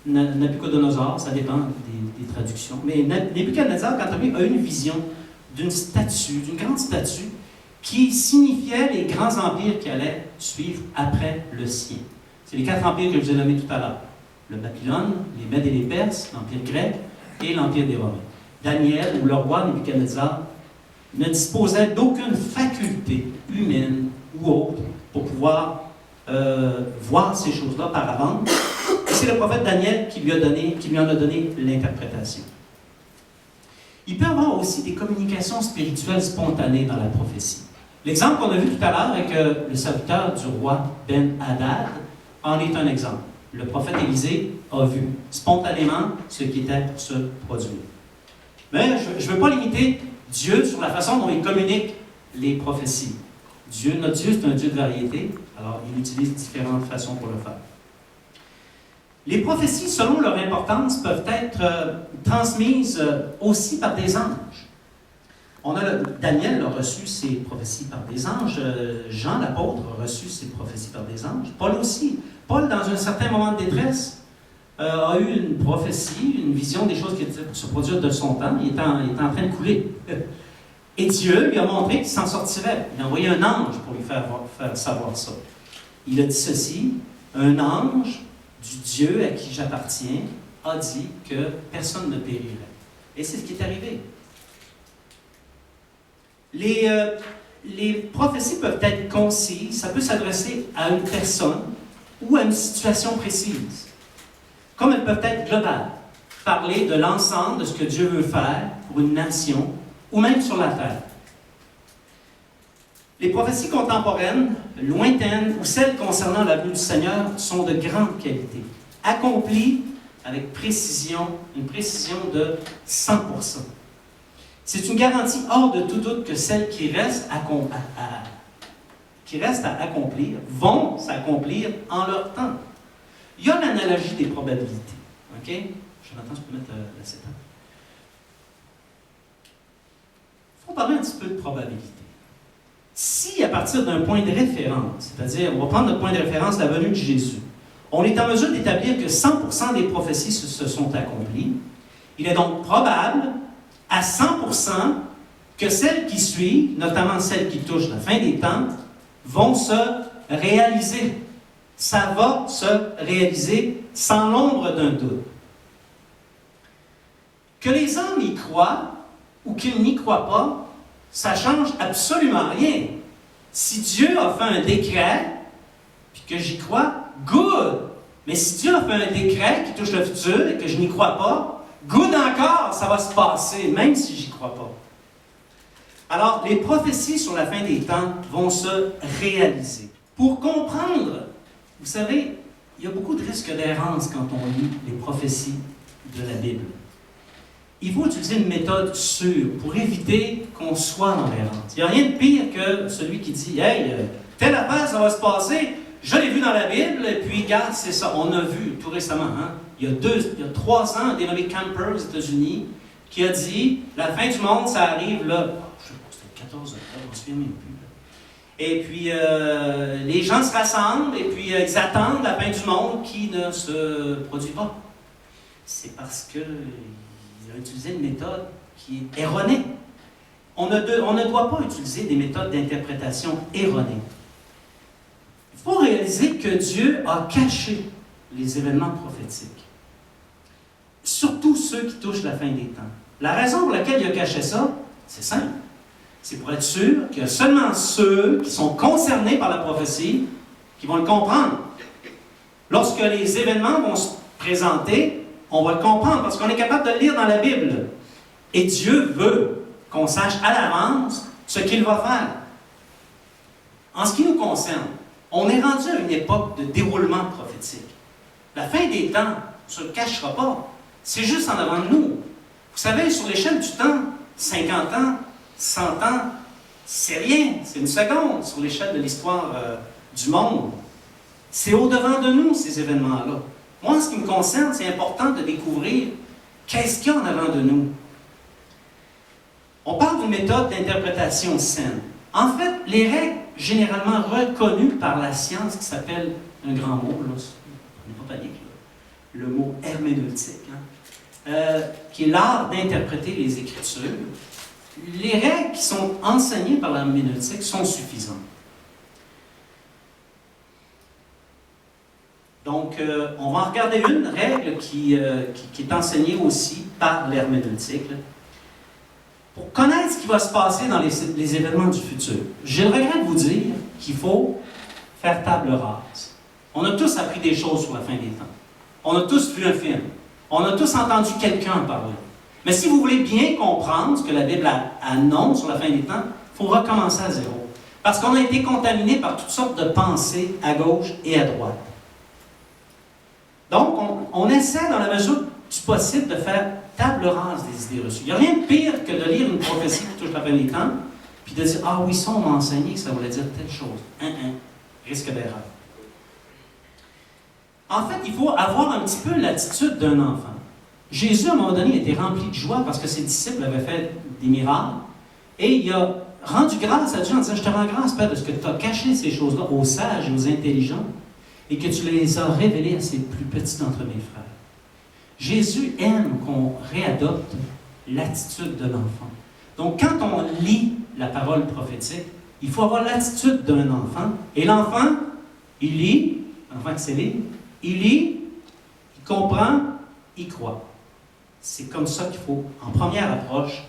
Nabucodonosor, ça dépend des traductions. Mais Nebuchadnezzar, quant à lui, a une vision d'une grande statue, qui signifiait les grands empires qui allaient suivre après le sien. C'est les 4 empires que je vous ai nommés tout à l'heure. le Babylone, les Mèdes et les Perses, l'Empire grec et l'Empire des Romains. Daniel, ou le roi Nebuchadnezzar, ne disposait d'aucune faculté humaine ou autre pour pouvoir voir ces choses-là par avance. Et c'est le prophète Daniel qui lui en a donné l'interprétation. Il peut y avoir aussi des communications spirituelles spontanées dans la prophétie. L'exemple qu'on a vu tout à l'heure avec le serviteur du roi Ben-Hadad en est un exemple. Le prophète Élisée a vu spontanément ce qui était pour se produire. Mais je ne veux pas limiter Dieu sur la façon dont il communique les prophéties. Notre Dieu, c'est un Dieu de variété, alors il utilise différentes façons pour le faire. Les prophéties, selon leur importance, peuvent être transmises aussi par des anges. Daniel a reçu ses prophéties par des anges. Jean, l'apôtre, a reçu ses prophéties par des anges. Paul aussi. Paul, dans un certain moment de détresse, a eu une prophétie, une vision des choses qui étaient pour se produire de son temps. Il était en train de couler. Et Dieu lui a montré qu'il s'en sortirait. Il a envoyé un ange pour lui faire savoir ça. Il a dit ceci, un ange du Dieu à qui j'appartiens a dit que personne ne périrait. Et c'est ce qui est arrivé. Les prophéties peuvent être concises, ça peut s'adresser à une personne ou à une situation précise. Comme elles peuvent être globales, parler de l'ensemble de ce que Dieu veut faire pour une nation ou même sur la terre. Les prophéties contemporaines, lointaines ou celles concernant la venue du Seigneur sont de grande qualité, accomplies avec précision, une précision de 100%. C'est une garantie hors de tout doute que celles qui restent à accomplir vont s'accomplir en leur temps. Il y a l'analogie des probabilités. OK? Jonathan, je peux mettre la séquence. Il faut parler un petit peu de probabilité. Si, à partir d'un point de référence, c'est-à-dire, on va prendre notre point de référence, la venue de Jésus, on est en mesure d'établir que 100% des prophéties se sont accomplies, il est donc probable, à 100%, que celles qui suivent, notamment celles qui touchent la fin des temps, vont se réaliser. Ça va se réaliser sans l'ombre d'un doute. Que les hommes y croient ou qu'ils n'y croient pas, ça ne change absolument rien. Si Dieu a fait un décret, puis que j'y crois, good! Mais si Dieu a fait un décret qui touche le futur et que je n'y crois pas, good encore, ça va se passer, même si j'y crois pas. Alors, les prophéties sur la fin des temps vont se réaliser. Pour comprendre, vous savez, il y a beaucoup de risques d'errance quand on lit les prophéties de la Bible. Il faut utiliser une méthode sûre pour éviter qu'on soit dans l'errance. Il n'y a rien de pire que celui qui dit « Hey, telle affaire, ça va se passer, je l'ai vu dans la Bible, et puis, regarde, c'est ça. » On a vu tout récemment, il y a 3 ans, un dénommé Camper aux États-Unis qui a dit « La fin du monde, ça arrive là. » Je sais pas, c'était le 14 octobre, on se souvient même plus. Et puis, les gens se rassemblent, et puis ils attendent la fin du monde qui ne se produit pas. C'est parce qu'il a utilisé une méthode qui est erronée. On ne doit pas utiliser des méthodes d'interprétation erronées. Il faut réaliser que Dieu a caché les événements prophétiques. Surtout ceux qui touchent la fin des temps. La raison pour laquelle il a caché ça, c'est simple. C'est pour être sûr qu'il y a seulement ceux qui sont concernés par la prophétie qui vont le comprendre. Lorsque les événements vont se présenter, on va le comprendre parce qu'on est capable de le lire dans la Bible. Et Dieu veut qu'on sache à l'avance ce qu'il va faire. En ce qui nous concerne, on est rendu à une époque de déroulement prophétique. La fin des temps ne se cachera pas. C'est juste en avant de nous. Vous savez, sur l'échelle du temps, 50 ans, 100 ans, c'est rien, c'est une seconde sur l'échelle de l'histoire du monde. C'est au-devant de nous, ces événements-là. Moi, en ce qui me concerne, c'est important de découvrir qu'est-ce qu'il y a en avant de nous. On parle d'une méthode d'interprétation saine. En fait, les règles généralement reconnues par la science, qui s'appelle un grand mot, là, on n'est pas panique, là, le mot herméneutique, qui est l'art d'interpréter les Écritures. Les règles qui sont enseignées par l'herméneutique sont suffisantes. Donc, on va en regarder une règle qui est enseignée aussi par l'herméneutique. Pour connaître ce qui va se passer dans les événements du futur, j'ai le regret de vous dire qu'il faut faire table rase. On a tous appris des choses sur la fin des temps. On a tous vu un film. On a tous entendu quelqu'un parler. Mais si vous voulez bien comprendre ce que la Bible annonce sur la fin des temps, il faut recommencer à zéro. Parce qu'on a été contaminé par toutes sortes de pensées à gauche et à droite. Donc, on essaie, dans la mesure du possible, de faire table rase des idées reçues. Il n'y a rien de pire que de lire une prophétie qui touche la fin des temps, puis de dire « Ah oui, ça, on m'a enseigné que ça voulait dire telle chose. » Risque d'erreur. En fait, il faut avoir un petit peu l'attitude d'un enfant. Jésus, à un moment donné, était rempli de joie parce que ses disciples avaient fait des miracles, et il a rendu grâce à Dieu en disant « Je te rends grâce, Père, de ce que tu as caché ces choses-là aux sages et aux intelligents, et que tu les as révélées à ces plus petits d'entre mes frères. » Jésus aime qu'on réadopte l'attitude de l'enfant. Donc, quand on lit la parole prophétique, il faut avoir l'attitude d'un enfant. Et l'enfant, il lit, l'enfant qui sait lire, il lit, il comprend, il croit. C'est comme ça qu'il faut, en première approche,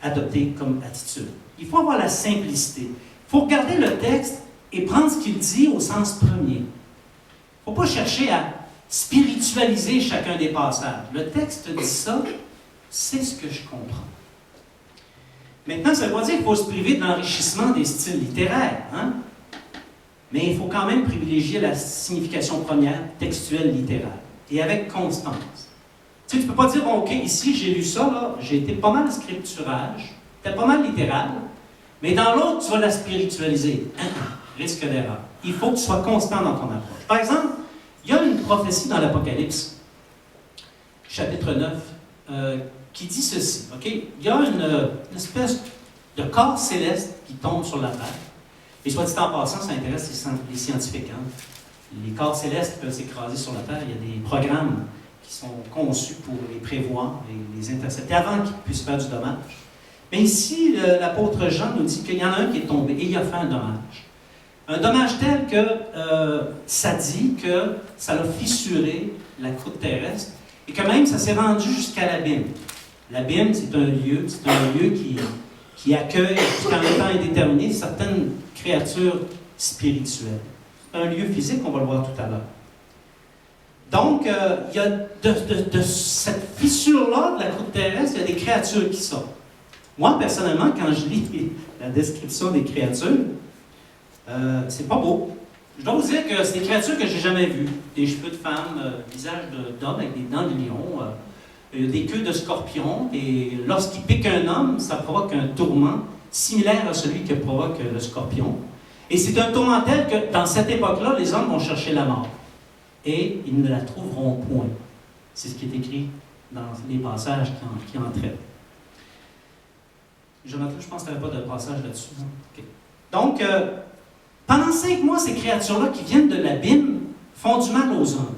adopter comme attitude. Il faut avoir la simplicité. Il faut regarder le texte et prendre ce qu'il dit au sens premier. Il ne faut pas chercher à spiritualiser chacun des passages. Le texte dit ça, c'est ce que je comprends. Maintenant, ça ne veut pas dire qu'il faut se priver de l'enrichissement des styles littéraires, hein? Mais il faut quand même privilégier la signification première, textuelle, littéraire, et avec constance. Tu sais, tu ne peux pas dire, bon, OK, ici, j'ai lu ça, là, j'ai été pas mal scripturage, c'était pas mal littéral, mais dans l'autre, tu vas la spiritualiser. Risque d'erreur. Il faut que tu sois constant dans ton approche. Par exemple, il y a une prophétie dans l'Apocalypse, chapitre 9, qui dit ceci. Okay? Il y a une espèce de corps céleste qui tombe sur la terre. Et soit dit en passant, ça intéresse les scientifiques. Hein? Les corps célestes peuvent s'écraser sur la terre. Il y a des programmes qui sont conçus pour les prévoir et les intercepter avant qu'ils puissent faire du dommage. Mais ici, l'apôtre Jean nous dit qu'il y en a un qui est tombé et il a fait un dommage. Un dommage tel que ça dit que ça a fissuré la croûte terrestre et que même ça s'est rendu jusqu'à l'abîme. L'abîme, c'est un lieu qui accueille jusqu'à un temps indéterminé certaines créatures spirituelles. C'est un lieu physique, on va le voir tout à l'heure. Donc, il y a de cette fissure-là de la croûte terrestre, il y a des créatures qui sortent. Moi, personnellement, quand je lis la description des créatures, c'est pas beau. Je dois vous dire que c'est des créatures que j'ai jamais vues. Des cheveux de femme, visage d'homme avec des dents de lion, des queues de scorpion. Et lorsqu'il pique un homme, ça provoque un tourment similaire à celui que provoque le scorpion. Et c'est un tourment tel que dans cette époque-là, les hommes vont chercher la mort. Et ils ne la trouveront point. C'est ce qui est écrit dans les passages qui en traitent. Jonathan, je pense que tu n'avais pas de passage là-dessus. Non? Okay. Donc, pendant 5 mois, ces créatures-là qui viennent de l'abîme font du mal aux hommes.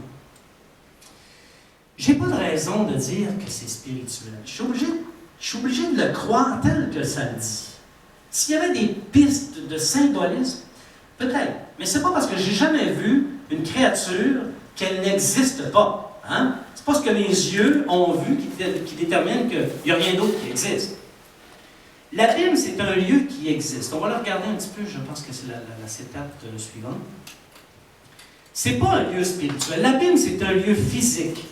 Je n'ai pas de raison de dire que c'est spirituel. Je suis obligé de le croire tel que ça le dit. S'il y avait des pistes de symbolisme, peut-être. Mais ce n'est pas parce que je n'ai jamais vu une créature qu'elle n'existe pas. Hein? Ce n'est pas ce que mes yeux ont vu qui détermine qu'il n'y a rien d'autre qui existe. L'abîme, c'est un lieu qui existe. On va le regarder un petit peu, je pense que c'est la cétate suivante. Ce n'est pas un lieu spirituel. L'abîme, c'est un lieu physique.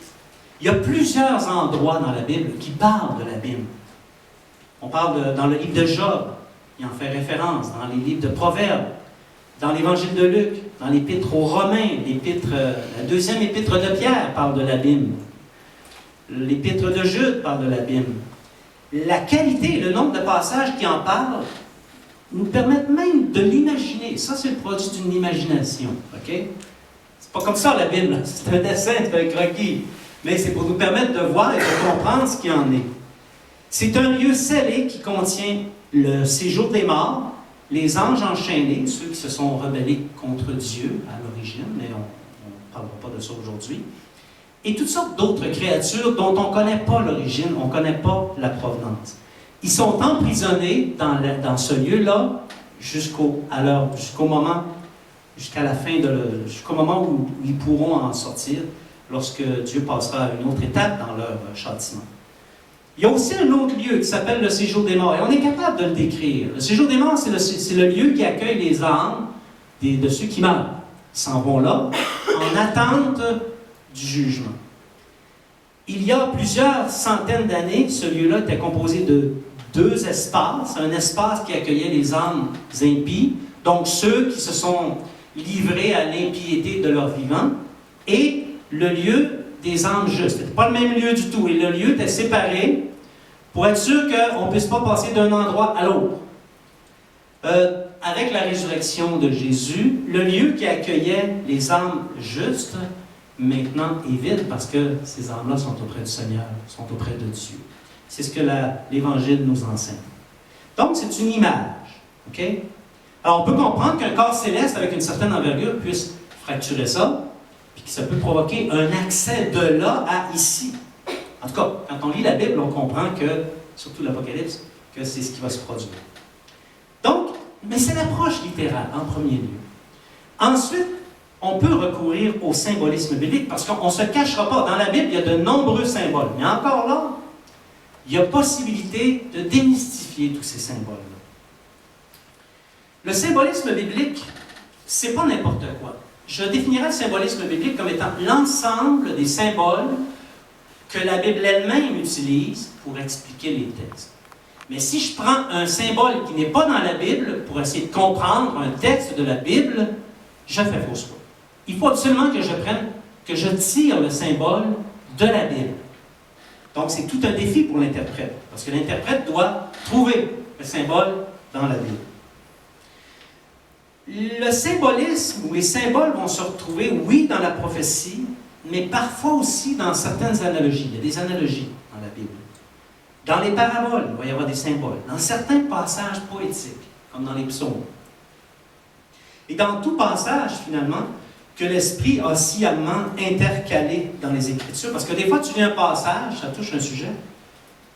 Il y a plusieurs endroits dans la Bible qui parlent de l'abîme. On parle dans le livre de Job, il en fait référence, dans les livres de Proverbes, dans l'évangile de Luc, dans l'épître aux Romains, la deuxième épître de Pierre parle de l'abîme. L'épître de Jude parle de l'abîme. La qualité et le nombre de passages qui en parlent nous permettent même de l'imaginer. Ça, c'est le produit d'une imagination. Okay? C'est pas comme ça la Bible, c'est un dessin, c'est un croquis. Mais c'est pour nous permettre de voir et de comprendre ce qu'il en est. C'est un lieu scellé qui contient le séjour des morts, les anges enchaînés, ceux qui se sont rebellés contre Dieu à l'origine, mais on ne parlera pas de ça aujourd'hui, et toutes sortes d'autres créatures dont on ne connaît pas l'origine, on ne connaît pas la provenance. Ils sont emprisonnés dans ce lieu-là jusqu'au moment jusqu'à la fin, jusqu'au moment où ils pourront en sortir, lorsque Dieu passera à une autre étape dans leur châtiment. Il y a aussi un autre lieu qui s'appelle le séjour des morts, et on est capable de le décrire. Le séjour des morts, c'est le lieu qui accueille les âmes de ceux qui meurent. Ils s'en vont là, en attente du jugement. Il y a plusieurs centaines d'années, ce lieu-là était composé de 2 espaces. Un espace qui accueillait les âmes impies, donc ceux qui se sont livrés à l'impiété de leur vivant, et le lieu des âmes justes. Ce n'était pas le même lieu du tout, et le lieu était séparé pour être sûr qu'on ne puisse pas passer d'un endroit à l'autre. Avec la résurrection de Jésus, le lieu qui accueillait les âmes justes, maintenant est vide parce que ces âmes-là sont auprès du Seigneur, sont auprès de Dieu. C'est ce que l'Évangile nous enseigne. Donc, c'est une image. OK? Alors, on peut comprendre qu'un corps céleste avec une certaine envergure puisse fracturer ça, puis que ça peut provoquer un accès de là à ici. En tout cas, quand on lit la Bible, on comprend que, surtout l'Apocalypse, que c'est ce qui va se produire. Donc, mais c'est l'approche littérale, en premier lieu. Ensuite, on peut recourir au symbolisme biblique, parce qu'on ne se cachera pas. Dans la Bible, il y a de nombreux symboles. Mais encore là, il y a possibilité de démystifier tous ces symboles-là. Le symbolisme biblique, c'est pas n'importe quoi. Je définirais le symbolisme biblique comme étant l'ensemble des symboles que la Bible elle-même utilise pour expliquer les textes. Mais si je prends un symbole qui n'est pas dans la Bible pour essayer de comprendre un texte de la Bible, je fais fausse foi. Il faut absolument que je tire le symbole de la Bible. Donc, c'est tout un défi pour l'interprète, parce que l'interprète doit trouver le symbole dans la Bible. Le symbolisme ou les symboles vont se retrouver, oui, dans la prophétie, mais parfois aussi dans certaines analogies. Il y a des analogies dans la Bible. Dans les paraboles, il va y avoir des symboles. Dans certains passages poétiques, comme dans les psaumes. Et dans tout passage, finalement, que l'Esprit a sciemment intercalé dans les Écritures. Parce que des fois, tu lis un passage, ça touche un sujet,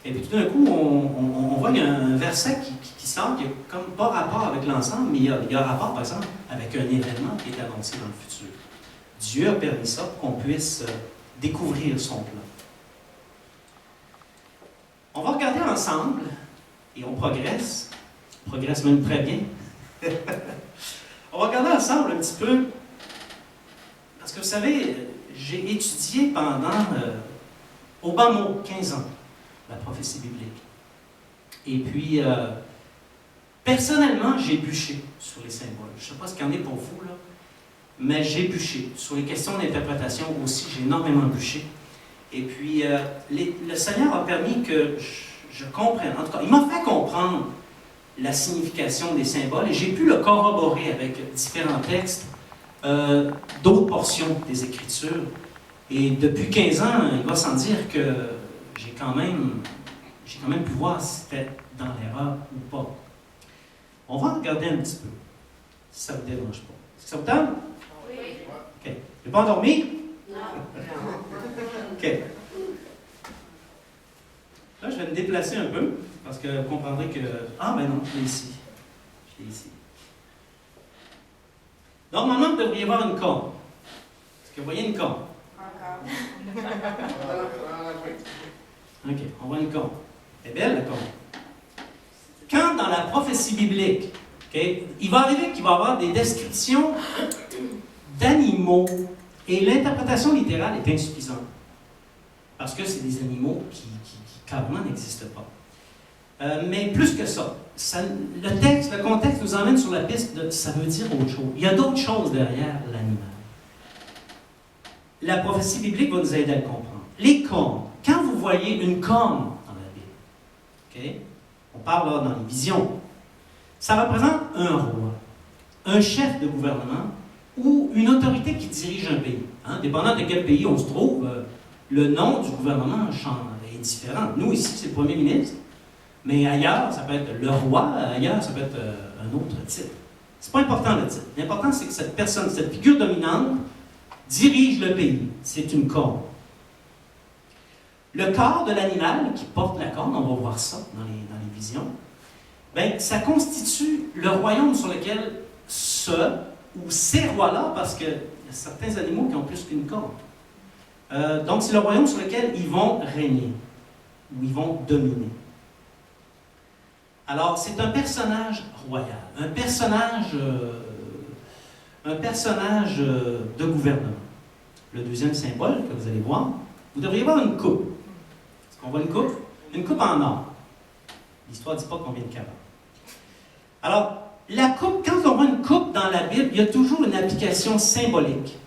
et puis tout d'un coup, on voit qu'il y a un verset qui sort, qui n'a comme pas rapport avec l'ensemble, mais il y a rapport, par exemple, avec un événement qui est annoncé dans le futur. Dieu a permis ça pour qu'on puisse découvrir son plan. On va regarder ensemble, et on progresse même très bien. On va regarder ensemble un petit peu, parce que vous savez, j'ai étudié pendant, au bas mot, 15 ans, la prophétie biblique. Et puis, personnellement, j'ai bûché sur les symboles. Je ne sais pas ce qu'il y en est pour vous, là, mais j'ai bûché. Sur les questions d'interprétation aussi, j'ai énormément bûché. Et puis, le Seigneur a permis que je comprenne. En tout cas, il m'a fait comprendre la signification des symboles et j'ai pu le corroborer avec différents textes, d'autres portions des Écritures. Et depuis 15 ans, il va sans dire que j'ai quand même pu voir si c'était dans l'erreur ou pas. On va regarder un petit peu, si ça ne vous dérange pas. Est-ce que ça vous tente? Oui. OK. Tu n'es pas endormi? Non. OK. Là, je vais me déplacer un peu, parce que vous comprendrez que... Ah, ben non, je l'ai ici. Je l'ai ici. Normalement, vous devriez voir une corne. Est-ce que vous voyez une corne? Encore. OK, on voit une corne. Elle est belle, la corne. Quand dans la prophétie biblique, okay, il va arriver qu'il va y avoir des descriptions d'animaux et l'interprétation littérale est insuffisante. Parce que c'est des animaux qui carrément n'existent pas. Mais plus que ça, le contexte nous emmène sur la piste de ça veut dire autre chose. Il y a d'autres choses derrière l'animal. La prophétie biblique va nous aider à le comprendre. Les cornes. Quand vous voyez une corne dans la Bible, okay, on parle là dans les visions, ça représente un roi, un chef de gouvernement ou une autorité qui dirige un pays. Hein, dépendant de quel pays on se trouve, le nom du gouvernement est différent. Nous, ici, c'est le premier ministre, mais ailleurs, ça peut être le roi, ailleurs, ça peut être un autre titre. C'est pas important le titre. L'important, c'est que cette personne, cette figure dominante, dirige le pays. C'est une corne. Le corps de l'animal qui porte la corne, on va voir ça dans les visions, bien, ça constitue le royaume sur lequel ou ces rois-là, parce qu'il y a certains animaux qui ont plus qu'une corne. Donc, c'est le royaume sur lequel ils vont régner, où ils vont dominer. Alors, c'est un personnage royal, un personnage de gouvernement. Le deuxième symbole que vous allez voir, vous devriez voir une coupe. Est-ce qu'on voit une coupe? Une coupe en or. L'histoire ne dit pas combien de carats. Alors, la coupe, quand on voit une coupe dans la Bible, il y a toujours une application symbolique.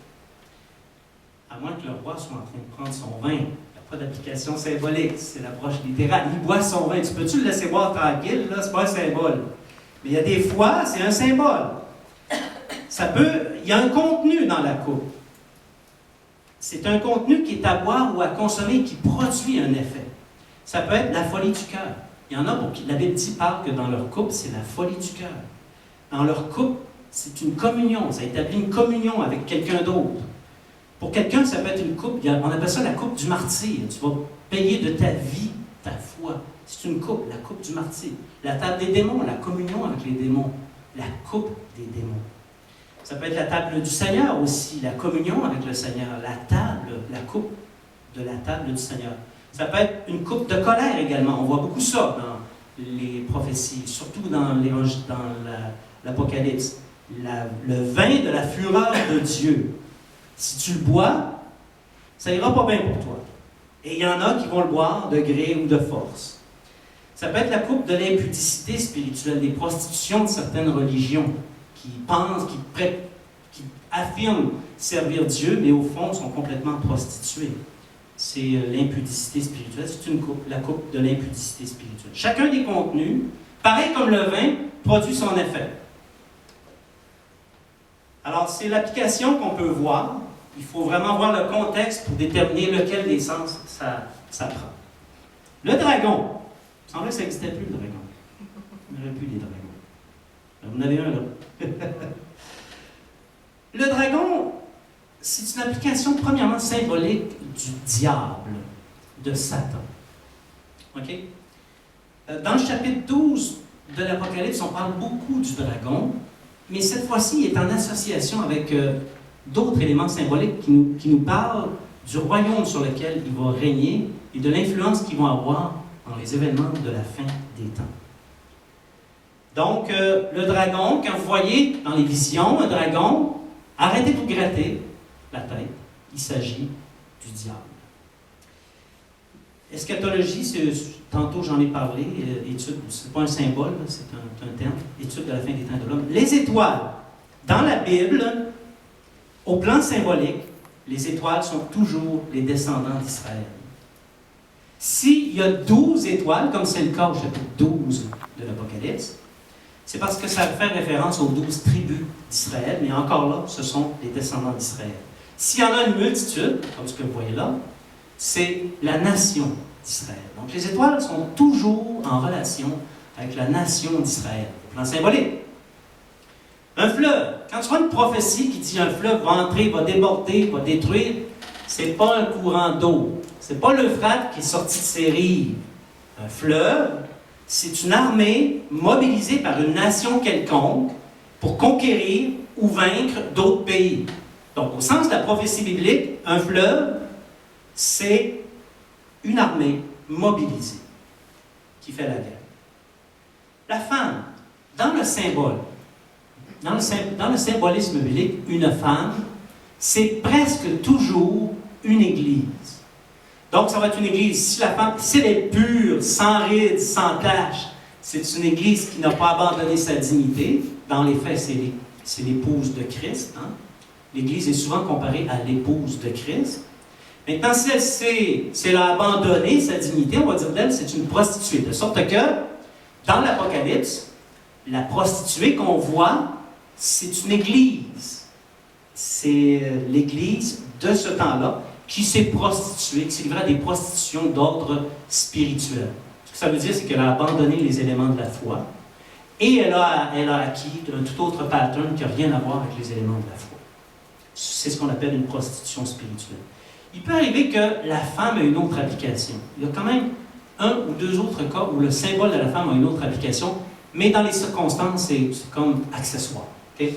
À moins que le roi soit en train de prendre son vin. Il n'y a pas d'application symbolique, c'est l'approche littérale. Il boit son vin. Tu peux-tu le laisser boire tranquille? Là, c'est pas un symbole. Mais il y a des fois, c'est un symbole. Il y a un contenu dans la coupe. C'est un contenu qui est à boire ou à consommer qui produit un effet. Ça peut être la folie du cœur. Il y en a pour qui la Bible parle que dans leur couple, c'est la folie du cœur. Dans leur couple, c'est une communion. Ça établit une communion avec quelqu'un d'autre. Pour quelqu'un, ça peut être une coupe, on appelle ça la coupe du martyr. Tu vas payer de ta vie, ta foi. C'est une coupe, la coupe du martyr. La table des démons, la communion avec les démons. La coupe des démons. Ça peut être la table du Seigneur aussi, la communion avec le Seigneur. La coupe de la table du Seigneur. Ça peut être une coupe de colère également. On voit beaucoup ça dans les prophéties, surtout dans l'Apocalypse. Le vin de la fureur de Dieu. Si tu le bois, ça ira pas bien pour toi. Et il y en a qui vont le boire de gré ou de force. Ça peut être la coupe de l'impudicité spirituelle, des prostitutions de certaines religions qui pensent, qui affirment servir Dieu, mais au fond sont complètement prostituées. C'est l'impudicité spirituelle, c'est une coupe, la coupe de l'impudicité spirituelle. Chacun des contenus, pareil comme le vin, produit son effet. Alors, c'est l'application qu'on peut voir. Il faut vraiment voir le contexte pour déterminer lequel des sens ça prend. Le dragon. Il semblait que ça n'existait plus, le dragon. Il n'y aurait plus des dragons. Vous en avez un, là. Le dragon, c'est une application, premièrement, symbolique du diable, de Satan. OK? Dans le chapitre 12 de l'Apocalypse, on parle beaucoup du dragon, mais cette fois-ci, il est en association avec d'autres éléments symboliques qui nous parlent du royaume sur lequel il va régner et de l'influence qu'il va avoir dans les événements de la fin des temps. Donc, le dragon, quand vous voyez dans les visions un dragon, arrêtez de vous gratter la tête. Il s'agit du diable. Eschatologie, tantôt j'en ai parlé, étude, c'est pas un symbole, c'est un terme, étude de la fin des temps de l'homme. Les étoiles, dans la Bible, au plan symbolique, les étoiles sont toujours les descendants d'Israël. S'il y a 12 étoiles, comme c'est le cas au chapitre 12 de l'Apocalypse, c'est parce que ça fait référence aux 12 tribus d'Israël, mais encore là, ce sont les descendants d'Israël. S'il y en a une multitude, comme ce que vous voyez là, c'est la nation d'Israël. Donc les étoiles sont toujours en relation avec la nation d'Israël, au plan symbolique. Un fleuve, quand tu vois une prophétie qui dit un fleuve va entrer, va déborder, va détruire, c'est pas un courant d'eau. C'est pas l'Euphrate qui est sorti de ses rives. Un fleuve, c'est une armée mobilisée par une nation quelconque pour conquérir ou vaincre d'autres pays. Donc, au sens de la prophétie biblique, un fleuve, c'est une armée mobilisée qui fait la guerre. La femme, dans le symbole, dans le symbolisme biblique, une femme, c'est presque toujours une église. Donc, ça va être une église, si la femme, si elle est pure, sans rides, sans taches, c'est une église qui n'a pas abandonné sa dignité. Dans les faits, c'est l'épouse de Christ. Hein? L'Église est souvent comparée à l'épouse de Christ. Maintenant, si elle a abandonné sa dignité, on va dire d'elle, c'est une prostituée. De sorte que, dans l'Apocalypse, la prostituée qu'on voit, c'est une église. C'est l'église de ce temps-là qui s'est prostituée, qui s'est livrée à des prostitutions d'ordre spirituel. Ce que ça veut dire, c'est qu'elle a abandonné les éléments de la foi et elle a acquis un tout autre pattern qui n'a rien à voir avec les éléments de la foi. C'est ce qu'on appelle une prostitution spirituelle. Il peut arriver que la femme ait une autre application. Il y a quand même un ou deux autres cas où le symbole de la femme a une autre application, mais dans les circonstances, c'est comme accessoire. Okay?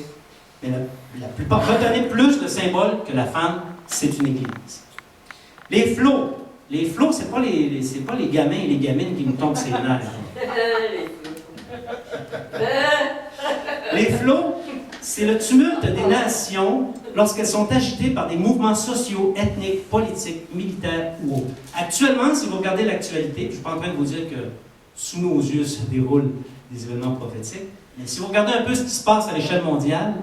Mais la plupart, retenez plus le symbole que la femme, c'est une église. Les flots. Les flots, c'est pas les gamins et les gamines qui nous tombent sur les nerfs. Les flots, c'est le tumulte des nations lorsqu'elles sont agitées par des mouvements sociaux, ethniques, politiques, militaires ou autres. Actuellement, si vous regardez l'actualité, je ne suis pas en train de vous dire que sous nos yeux se déroulent des événements prophétiques, mais si vous regardez un peu ce qui se passe à l'échelle mondiale,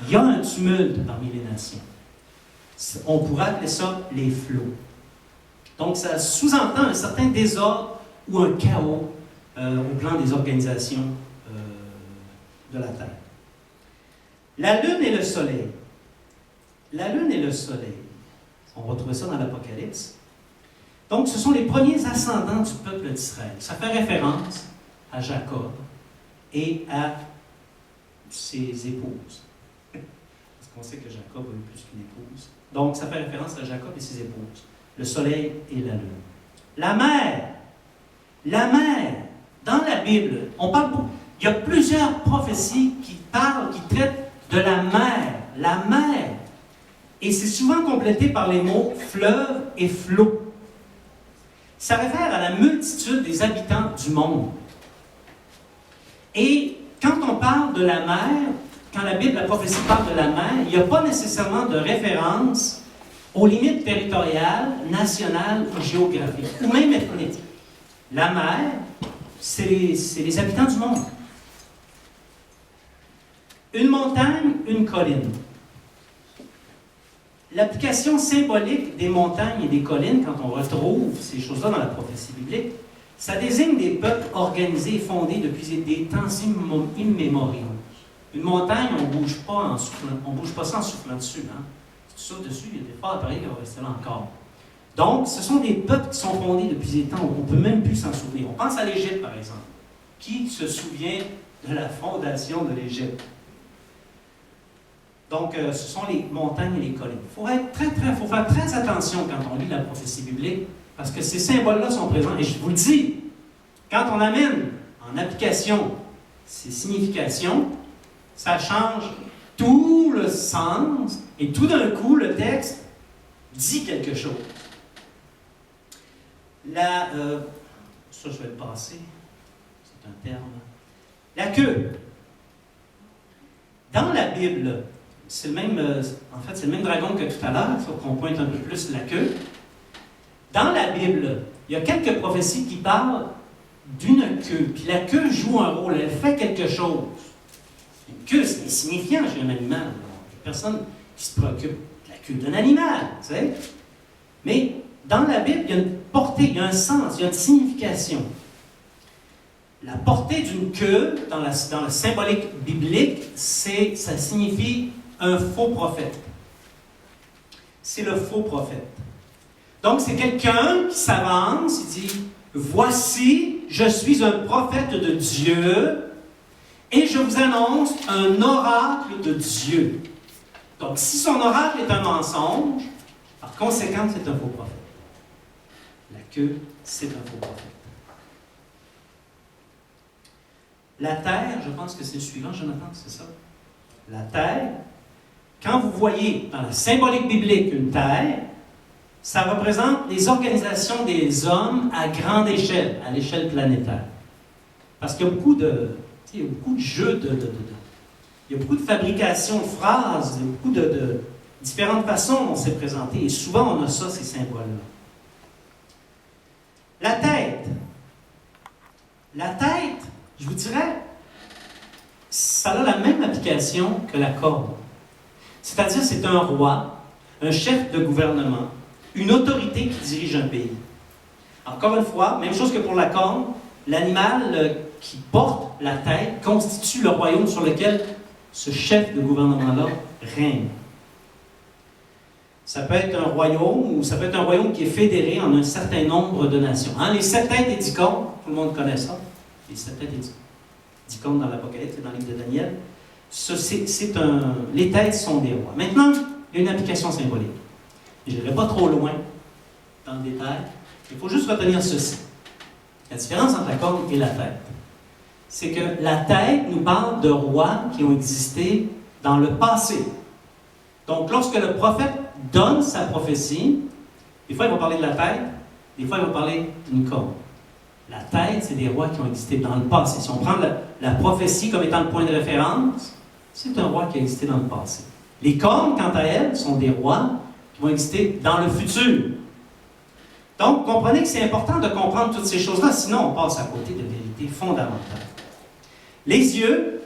il y a un tumulte parmi les nations. On pourrait appeler ça les flots. Donc, ça sous-entend un certain désordre ou un chaos au plan des organisations de la Terre. La Lune et le Soleil. La Lune et le Soleil. On va trouver ça dans l'Apocalypse. Donc, ce sont les premiers ascendants du peuple d'Israël. Ça fait référence à Jacob et à ses épouses. Parce qu'on sait que Jacob a eu plus qu'une épouse. Donc, ça fait référence à Jacob et ses épouses. Le Soleil et la Lune. La mer. La mer. Dans la Bible, on parle beaucoup. Il y a plusieurs prophéties qui parlent, qui traitent de la mer. La mer. Et c'est souvent complété par les mots fleuve et flot. Ça réfère à la multitude des habitants du monde. Et quand on parle de la mer, quand la Bible, la prophétie parle de la mer, il n'y a pas nécessairement de référence aux limites territoriales, nationales ou géographiques, ou même ethniques. La mer, c'est les habitants du monde. Une montagne, une colline. L'application symbolique des montagnes et des collines, quand on retrouve ces choses-là dans la prophétie biblique, ça désigne des peuples organisés et fondés depuis des temps immémoriaux. Une montagne, on ne bouge pas ça en soufflant dessus. Hein? Tu sautes dessus, il y a des forts appareils qui vont rester là encore. Donc, ce sont des peuples qui sont fondés depuis des temps où on ne peut même plus s'en souvenir. On pense à l'Égypte, par exemple. Qui se souvient de la fondation de l'Égypte? Donc, ce sont les montagnes et les collines. Il faut faire très attention quand on lit la prophétie biblique, parce que ces symboles-là sont présents. Et je vous le dis, quand on amène en application ces significations, ça change tout le sens, et tout d'un coup, le texte dit quelque chose. Ça, je vais le passer. C'est un terme. La queue. Dans la Bible, c'est le même dragon que tout à l'heure, sauf qu'on pointe un peu plus la queue. Dans la Bible, il y a quelques prophéties qui parlent d'une queue. Puis la queue joue un rôle, elle fait quelque chose. Une queue, c'est insignifiant chez un animal. Il n'y a personne qui se préoccupe de la queue d'un animal, tu sais. Mais dans la Bible, il y a une portée, il y a un sens, il y a une signification. La portée d'une queue, dans la symbolique biblique, ça signifie un faux prophète. C'est le faux prophète. Donc, c'est quelqu'un qui s'avance, il dit, « Voici, je suis un prophète de Dieu, et je vous annonce un oracle de Dieu. » Donc, si son oracle est un mensonge, par conséquent, c'est un faux prophète. La queue, c'est un faux prophète. La terre, je pense que c'est le suivant, Jonathan, c'est ça? La terre, quand vous voyez dans la symbolique biblique une terre, ça représente les organisations des hommes à grande échelle, à l'échelle planétaire. Parce qu'il y a beaucoup de jeux, il y a beaucoup de fabrication de phrases, il y a beaucoup de différentes façons dont c'est présenté. Et souvent, on a ça, ces symboles-là. La tête. La tête, je vous dirais, ça a la même application que la corne. C'est-à-dire, c'est un roi, un chef de gouvernement, une autorité qui dirige un pays. Encore une fois, même chose que pour la corne, l'animal qui porte la tête constitue le royaume sur lequel ce chef de gouvernement-là règne. Ça peut être un royaume, ou ça peut être un royaume qui est fédéré en un certain nombre de nations. Hein, les 7 têtes et 10 cornes, tout le monde connaît ça. Les 7 têtes et 10 cornes dans l'Apocalypse et dans le livre de Daniel. Les têtes sont des rois. Maintenant, il y a une application symbolique. Je n'irai pas trop loin dans le détail. Il faut juste retenir ceci. La différence entre la corne et la tête, c'est que la tête nous parle de rois qui ont existé dans le passé. Donc, lorsque le prophète donne sa prophétie, des fois, il va parler de la tête, des fois, il va parler d'une corne. La tête, c'est des rois qui ont existé dans le passé. Si on prend la prophétie comme étant le point de référence, c'est un roi qui a existé dans le passé. Les cornes, quant à elles, sont des rois qui vont exister dans le futur. Donc, comprenez que c'est important de comprendre toutes ces choses-là, sinon on passe à côté de vérités fondamentales. Les yeux.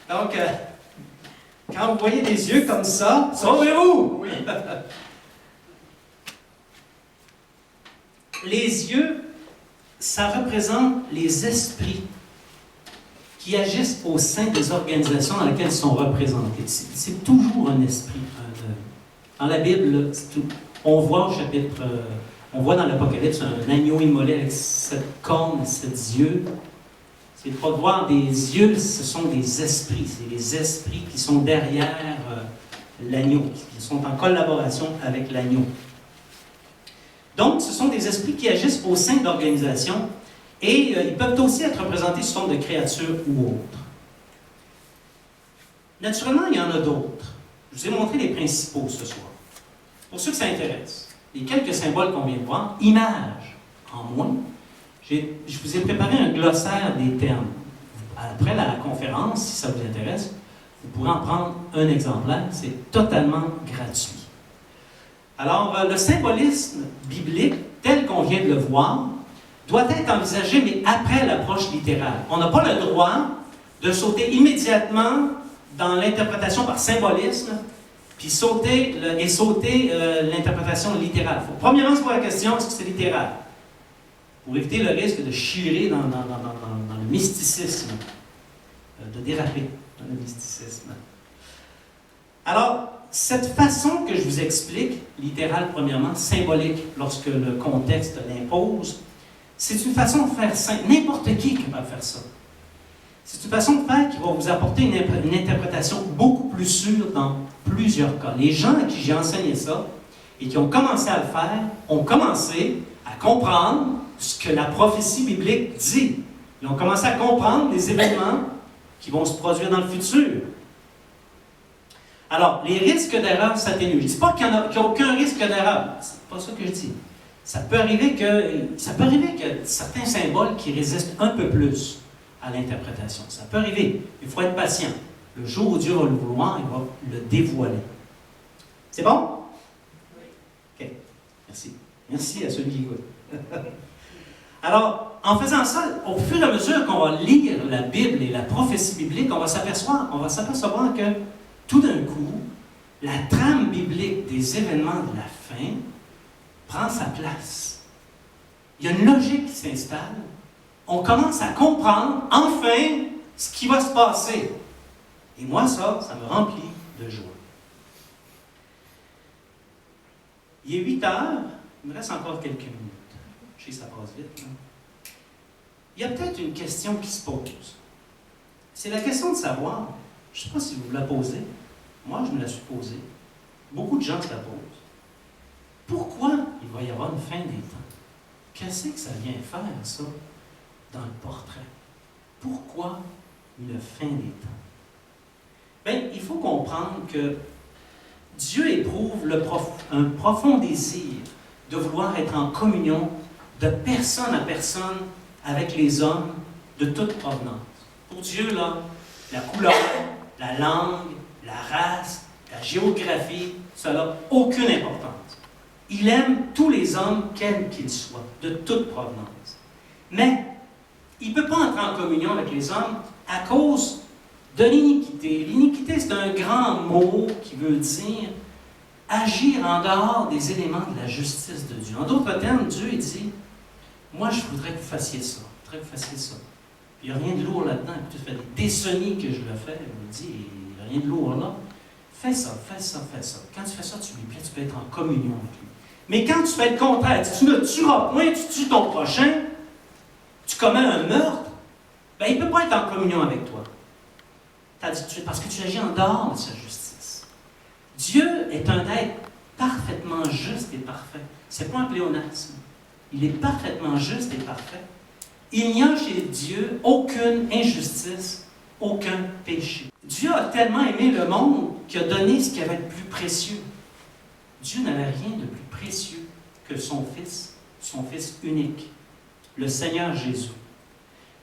Donc, quand vous voyez des yeux comme ça, sauvez-vous! Oui. Les yeux, ça représente les esprits qui agissent au sein des organisations dans lesquelles ils sont représentés. C'est toujours un esprit. Dans la Bible, on voit au chapitre, on voit dans l'Apocalypse un agneau immolé avec 7 cornes et 7 yeux. C'est pas de voir des yeux, ce sont des esprits. C'est les esprits qui sont derrière l'agneau, qui sont en collaboration avec l'agneau. Donc, ce sont des esprits qui agissent au sein de l'organisation et ils peuvent aussi être représentés sous forme de créatures ou autres. Naturellement, il y en a d'autres. Je vous ai montré les principaux ce soir. Pour ceux que ça intéresse, les quelques symboles qu'on vient de voir, images en moins, je vous ai préparé un glossaire des termes. Après la conférence, si ça vous intéresse, vous pourrez en prendre un exemplaire. C'est totalement gratuit. Alors, le symbolisme biblique, tel qu'on vient de le voir, doit être envisagé, mais après l'approche littérale. On n'a pas le droit de sauter immédiatement dans l'interprétation par symbolisme, puis sauter l'interprétation littérale. Il faut premièrement se poser la question, est-ce que c'est littéral? Pour éviter le risque de chirer dans le mysticisme, de déraper dans le mysticisme. Alors, cette façon que je vous explique, littérale premièrement, symbolique lorsque le contexte l'impose, c'est une façon de faire simple. N'importe qui est capable de faire ça. C'est une façon de faire qui va vous apporter une interprétation beaucoup plus sûre dans plusieurs cas. Les gens à qui j'ai enseigné ça et qui ont commencé à le faire ont commencé à comprendre ce que la prophétie biblique dit. Ils ont commencé à comprendre les événements qui vont se produire dans le futur. Alors, les risques d'erreur s'atténuent. Je ne dis pas qu'il n'y a aucun risque d'erreur. C'est pas ça que je dis. Ça peut arriver que certains symboles qui résistent un peu plus à l'interprétation. Ça peut arriver. Il faut être patient. Le jour où Dieu va le vouloir, il va le dévoiler. C'est bon? Oui. OK. Merci. Merci à celui qui écoute. Alors, en faisant ça, au fur et à mesure qu'on va lire la Bible et la prophétie biblique, on va s'apercevoir que tout d'un coup, la trame biblique des événements de la fin prend sa place. Il y a une logique qui s'installe. On commence à comprendre, enfin, ce qui va se passer. Et moi, ça me remplit de joie. Il est 8 heures, il me reste encore quelques minutes. Je sais que ça passe vite. Hein? Il y a peut-être une question qui se pose. C'est la question de savoir, je ne sais pas si vous la posez, moi je me la suis posée, beaucoup de gens se la posent. Pourquoi il va y avoir une fin des temps? Qu'est-ce que ça vient faire, ça, dans le portrait? Pourquoi une fin des temps? Bien, il faut comprendre que Dieu éprouve un profond désir de vouloir être en communion de personne à personne avec les hommes de toute provenance. Pour Dieu, là, la couleur, la langue, la race, la géographie, ça n'a aucune importance. Il aime tous les hommes, quels qu'ils soient, de toute provenance. Mais il ne peut pas entrer en communion avec les hommes à cause de l'iniquité. L'iniquité, c'est un grand mot qui veut dire agir en dehors des éléments de la justice de Dieu. En d'autres termes, Dieu dit, moi je voudrais que vous fassiez ça, je voudrais que vous fassiez ça. Il n'y a rien de lourd là-dedans. Ça fait des décennies que je le fais. Il me dit, il n'y a rien de lourd là. Fais ça, fais ça, fais ça. Quand tu fais ça, tu lui plais, tu peux être en communion avec lui. Mais quand tu fais le contraire, tu ne tueras point, tu tues ton prochain, tu commets un meurtre, ben, il ne peut pas être en communion avec toi. Parce que tu agis en dehors de sa justice. Dieu est un être parfaitement juste et parfait. Ce n'est pas un pléonasme. Il est parfaitement juste et parfait. Il n'y a chez Dieu aucune injustice, aucun péché. Dieu a tellement aimé le monde qu'il a donné ce qu'il avait de plus précieux. Dieu n'avait rien de plus précieux que son Fils unique, le Seigneur Jésus.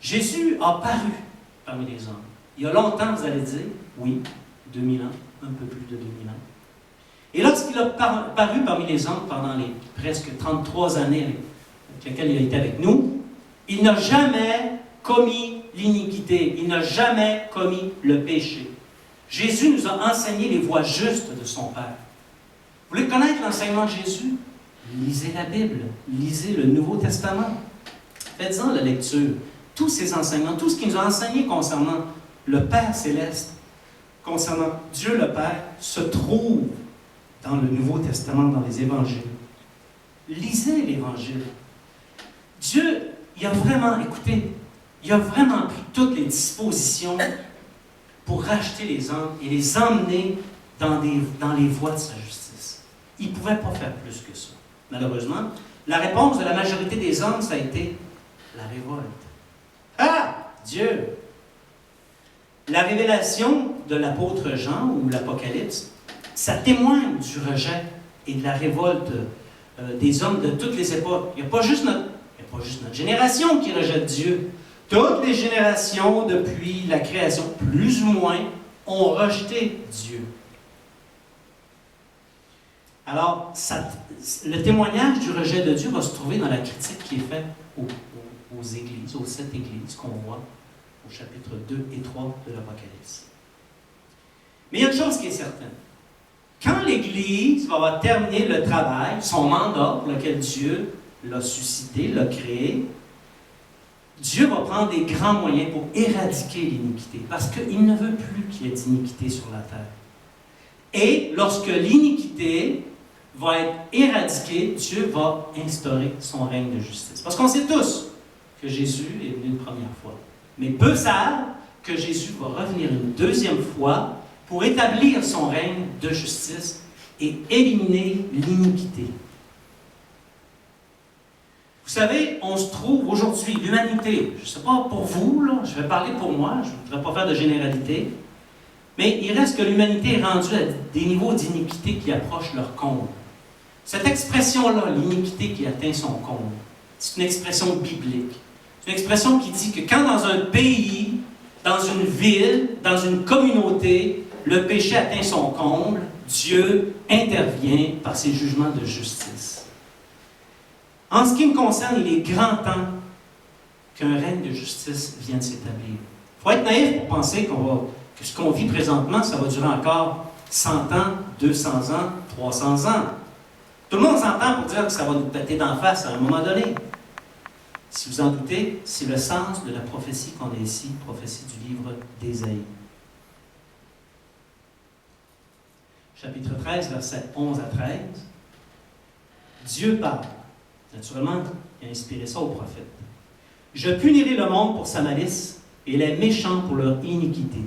Jésus a paru parmi les hommes. Il y a longtemps, vous allez dire, oui, 2000 ans, un peu plus de 2000 ans. Et lorsqu'il a paru parmi les hommes pendant les presque 33 années avec lesquelles il a été avec nous, il n'a jamais commis l'iniquité, il n'a jamais commis le péché. Jésus nous a enseigné les voies justes de son Père. Vous voulez connaître l'enseignement de Jésus? Lisez la Bible, lisez le Nouveau Testament. Faites-en la lecture. Tous ces enseignements, tout ce qu'il nous a enseigné concernant le Père céleste, concernant Dieu le Père, se trouve dans le Nouveau Testament, dans les Évangiles. Lisez l'Évangile. Dieu, il a vraiment, écoutez, il a vraiment pris toutes les dispositions pour racheter les hommes et les emmener dans les voies de sa justice. Il ne pouvait pas faire plus que ça. Malheureusement, la réponse de la majorité des hommes, ça a été la révolte. Ah! Dieu! La révélation de l'apôtre Jean ou l'Apocalypse, ça témoigne du rejet et de la révolte des hommes de toutes les époques. Il n'y a pas juste notre génération qui rejette Dieu. Toutes les générations depuis la création, plus ou moins, ont rejeté Dieu. Alors, le témoignage du rejet de Dieu va se trouver dans la critique qui est faite aux églises, aux 7 églises qu'on voit au chapitre 2 et 3 de l'Apocalypse. Mais il y a une chose qui est certaine. Quand l'Église va avoir terminé le travail, son mandat pour lequel Dieu l'a suscité, l'a créé, Dieu va prendre des grands moyens pour éradiquer l'iniquité, parce qu'il ne veut plus qu'il y ait d'iniquité sur la terre. Et lorsque l'iniquité va être éradiquée, Dieu va instaurer son règne de justice. Parce qu'on sait tous que Jésus est venu une première fois. Mais peu savent que Jésus va revenir une deuxième fois pour établir son règne de justice et éliminer l'iniquité. Vous savez, on se trouve aujourd'hui, l'humanité, je ne sais pas pour vous, là, je vais parler pour moi, je ne voudrais pas faire de généralité, mais il reste que l'humanité est rendue à des niveaux d'iniquité qui approchent leur comble. Cette expression-là, l'iniquité qui atteint son comble, c'est une expression biblique. C'est une expression qui dit que quand dans un pays, dans une ville, dans une communauté, le péché atteint son comble, Dieu intervient par ses jugements de justice. En ce qui me concerne, il est grand temps qu'un règne de justice vienne s'établir. Il faut être naïf pour penser que ce qu'on vit présentement, ça va durer encore 100 ans, 200 ans, 300 ans. Tout le monde s'entend pour dire que ça va nous péter d'en face à un moment donné. Si vous en doutez, c'est le sens de la prophétie qu'on a ici, prophétie du livre d'Ésaïe. Chapitre 13, versets 11 à 13. Dieu parle. Naturellement, il a inspiré ça au prophète. « Je punirai le monde pour sa malice et les méchants pour leur iniquité.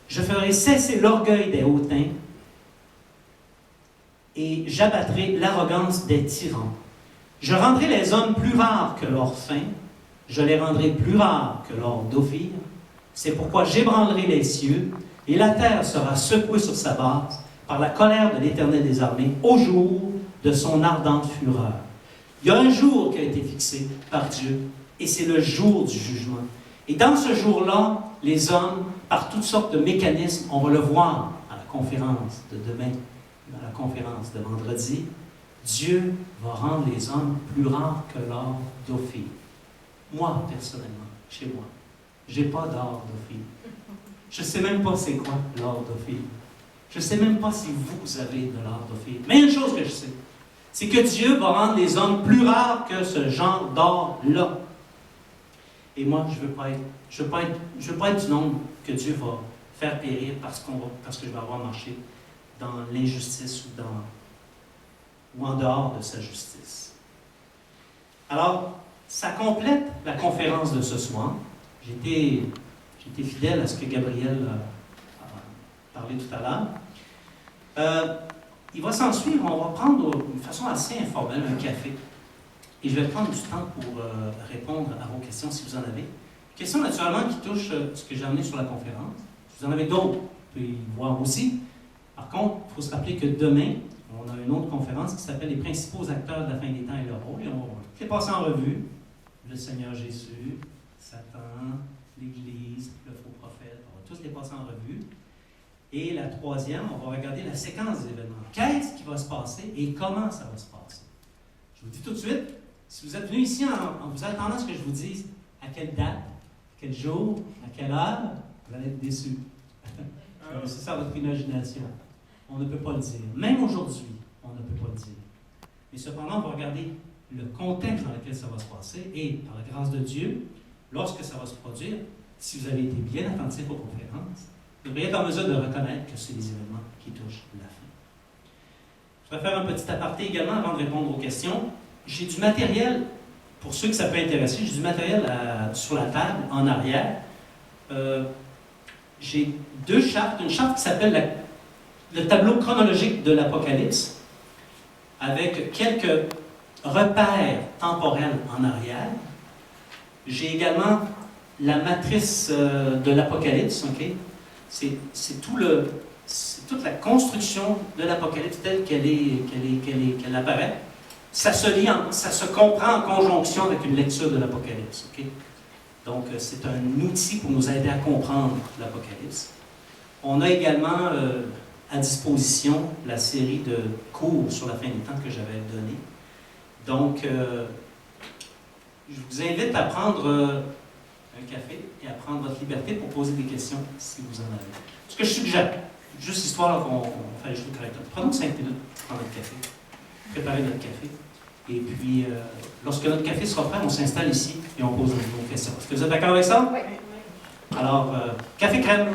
Je ferai cesser l'orgueil des hautains et j'abattrai l'arrogance des tyrans. Je rendrai les hommes plus rares que l'or fin, je les rendrai plus rares que l'or d'Ophir. C'est pourquoi j'ébranlerai les cieux et la terre sera secouée sur sa base par la colère de l'Éternel des armées au jour de son ardente fureur. » Il y a un jour qui a été fixé par Dieu, et c'est le jour du jugement. Et dans ce jour-là, les hommes, par toutes sortes de mécanismes, on va le voir à la conférence de demain, à la conférence de vendredi, Dieu va rendre les hommes plus rares que l'or d'Ophir. Moi, personnellement, chez moi, je n'ai pas d'or d'Ophir. Je ne sais même pas c'est quoi l'or d'Ophir. Je ne sais même pas si vous avez de l'or d'Ophir. Mais il y a une chose que je sais, c'est que Dieu va rendre les hommes plus rares que ce genre d'or-là. Et moi, je veux pas être du nombre que Dieu va faire périr parce que je vais avoir marché dans l'injustice ou en dehors de sa justice. Alors, ça complète la conférence de ce soir. J'ai été fidèle à ce que Gabriel a parlé tout à l'heure. Il va s'en suivre, on va prendre d'une façon assez informelle un café. Et je vais prendre du temps pour répondre à vos questions si vous en avez. Questions naturellement qui touchent ce que j'ai amené sur la conférence. Si vous en avez d'autres, vous pouvez y voir aussi. Par contre, il faut se rappeler que demain, on a une autre conférence qui s'appelle Les principaux acteurs de la fin des temps et leur rôle. Et on va les passer en revue. Le Seigneur Jésus, Satan, l'Église, le faux prophète. On va tous les passer en revue. Et la troisième, on va regarder la séquence des événements. Qu'est-ce qui va se passer et comment ça va se passer? Je vous dis tout de suite, si vous êtes venu ici en vous attendant à ce que je vous dise à quelle date, quel jour, à quelle heure, vous allez être déçus. C'est ça votre imagination. On ne peut pas le dire. Même aujourd'hui, on ne peut pas le dire. Mais cependant, on va regarder le contexte dans lequel ça va se passer et, par la grâce de Dieu, lorsque ça va se produire, si vous avez été bien attentif aux conférences, vous devriez être en mesure de reconnaître que c'est des événements qui touchent la fin. Je vais faire un petit aparté également avant de répondre aux questions. J'ai du matériel, pour ceux que ça peut intéresser, j'ai du matériel sur la table, en arrière. J'ai deux chartes. Une charte qui s'appelle le tableau chronologique de l'Apocalypse, avec quelques repères temporels en arrière. J'ai également la matrice de l'Apocalypse, ok? C'est toute la construction de l'Apocalypse telle qu'elle apparaît. Ça se comprend en conjonction avec une lecture de l'Apocalypse, ok? Donc, c'est un outil pour nous aider à comprendre l'Apocalypse. On a également à disposition la série de cours sur la fin des temps que j'avais donnée. Donc, je vous invite à prendre un café et à prendre votre liberté pour poser des questions si vous en avez. Ce que je suggère, juste histoire qu'on fait les choses correctement. Prenons 5 minutes pour prendre notre café, préparer notre café. Et puis, lorsque notre café sera prêt, on s'installe ici et on pose nos questions. Est-ce que vous êtes d'accord avec ça? Oui. Alors, café crème.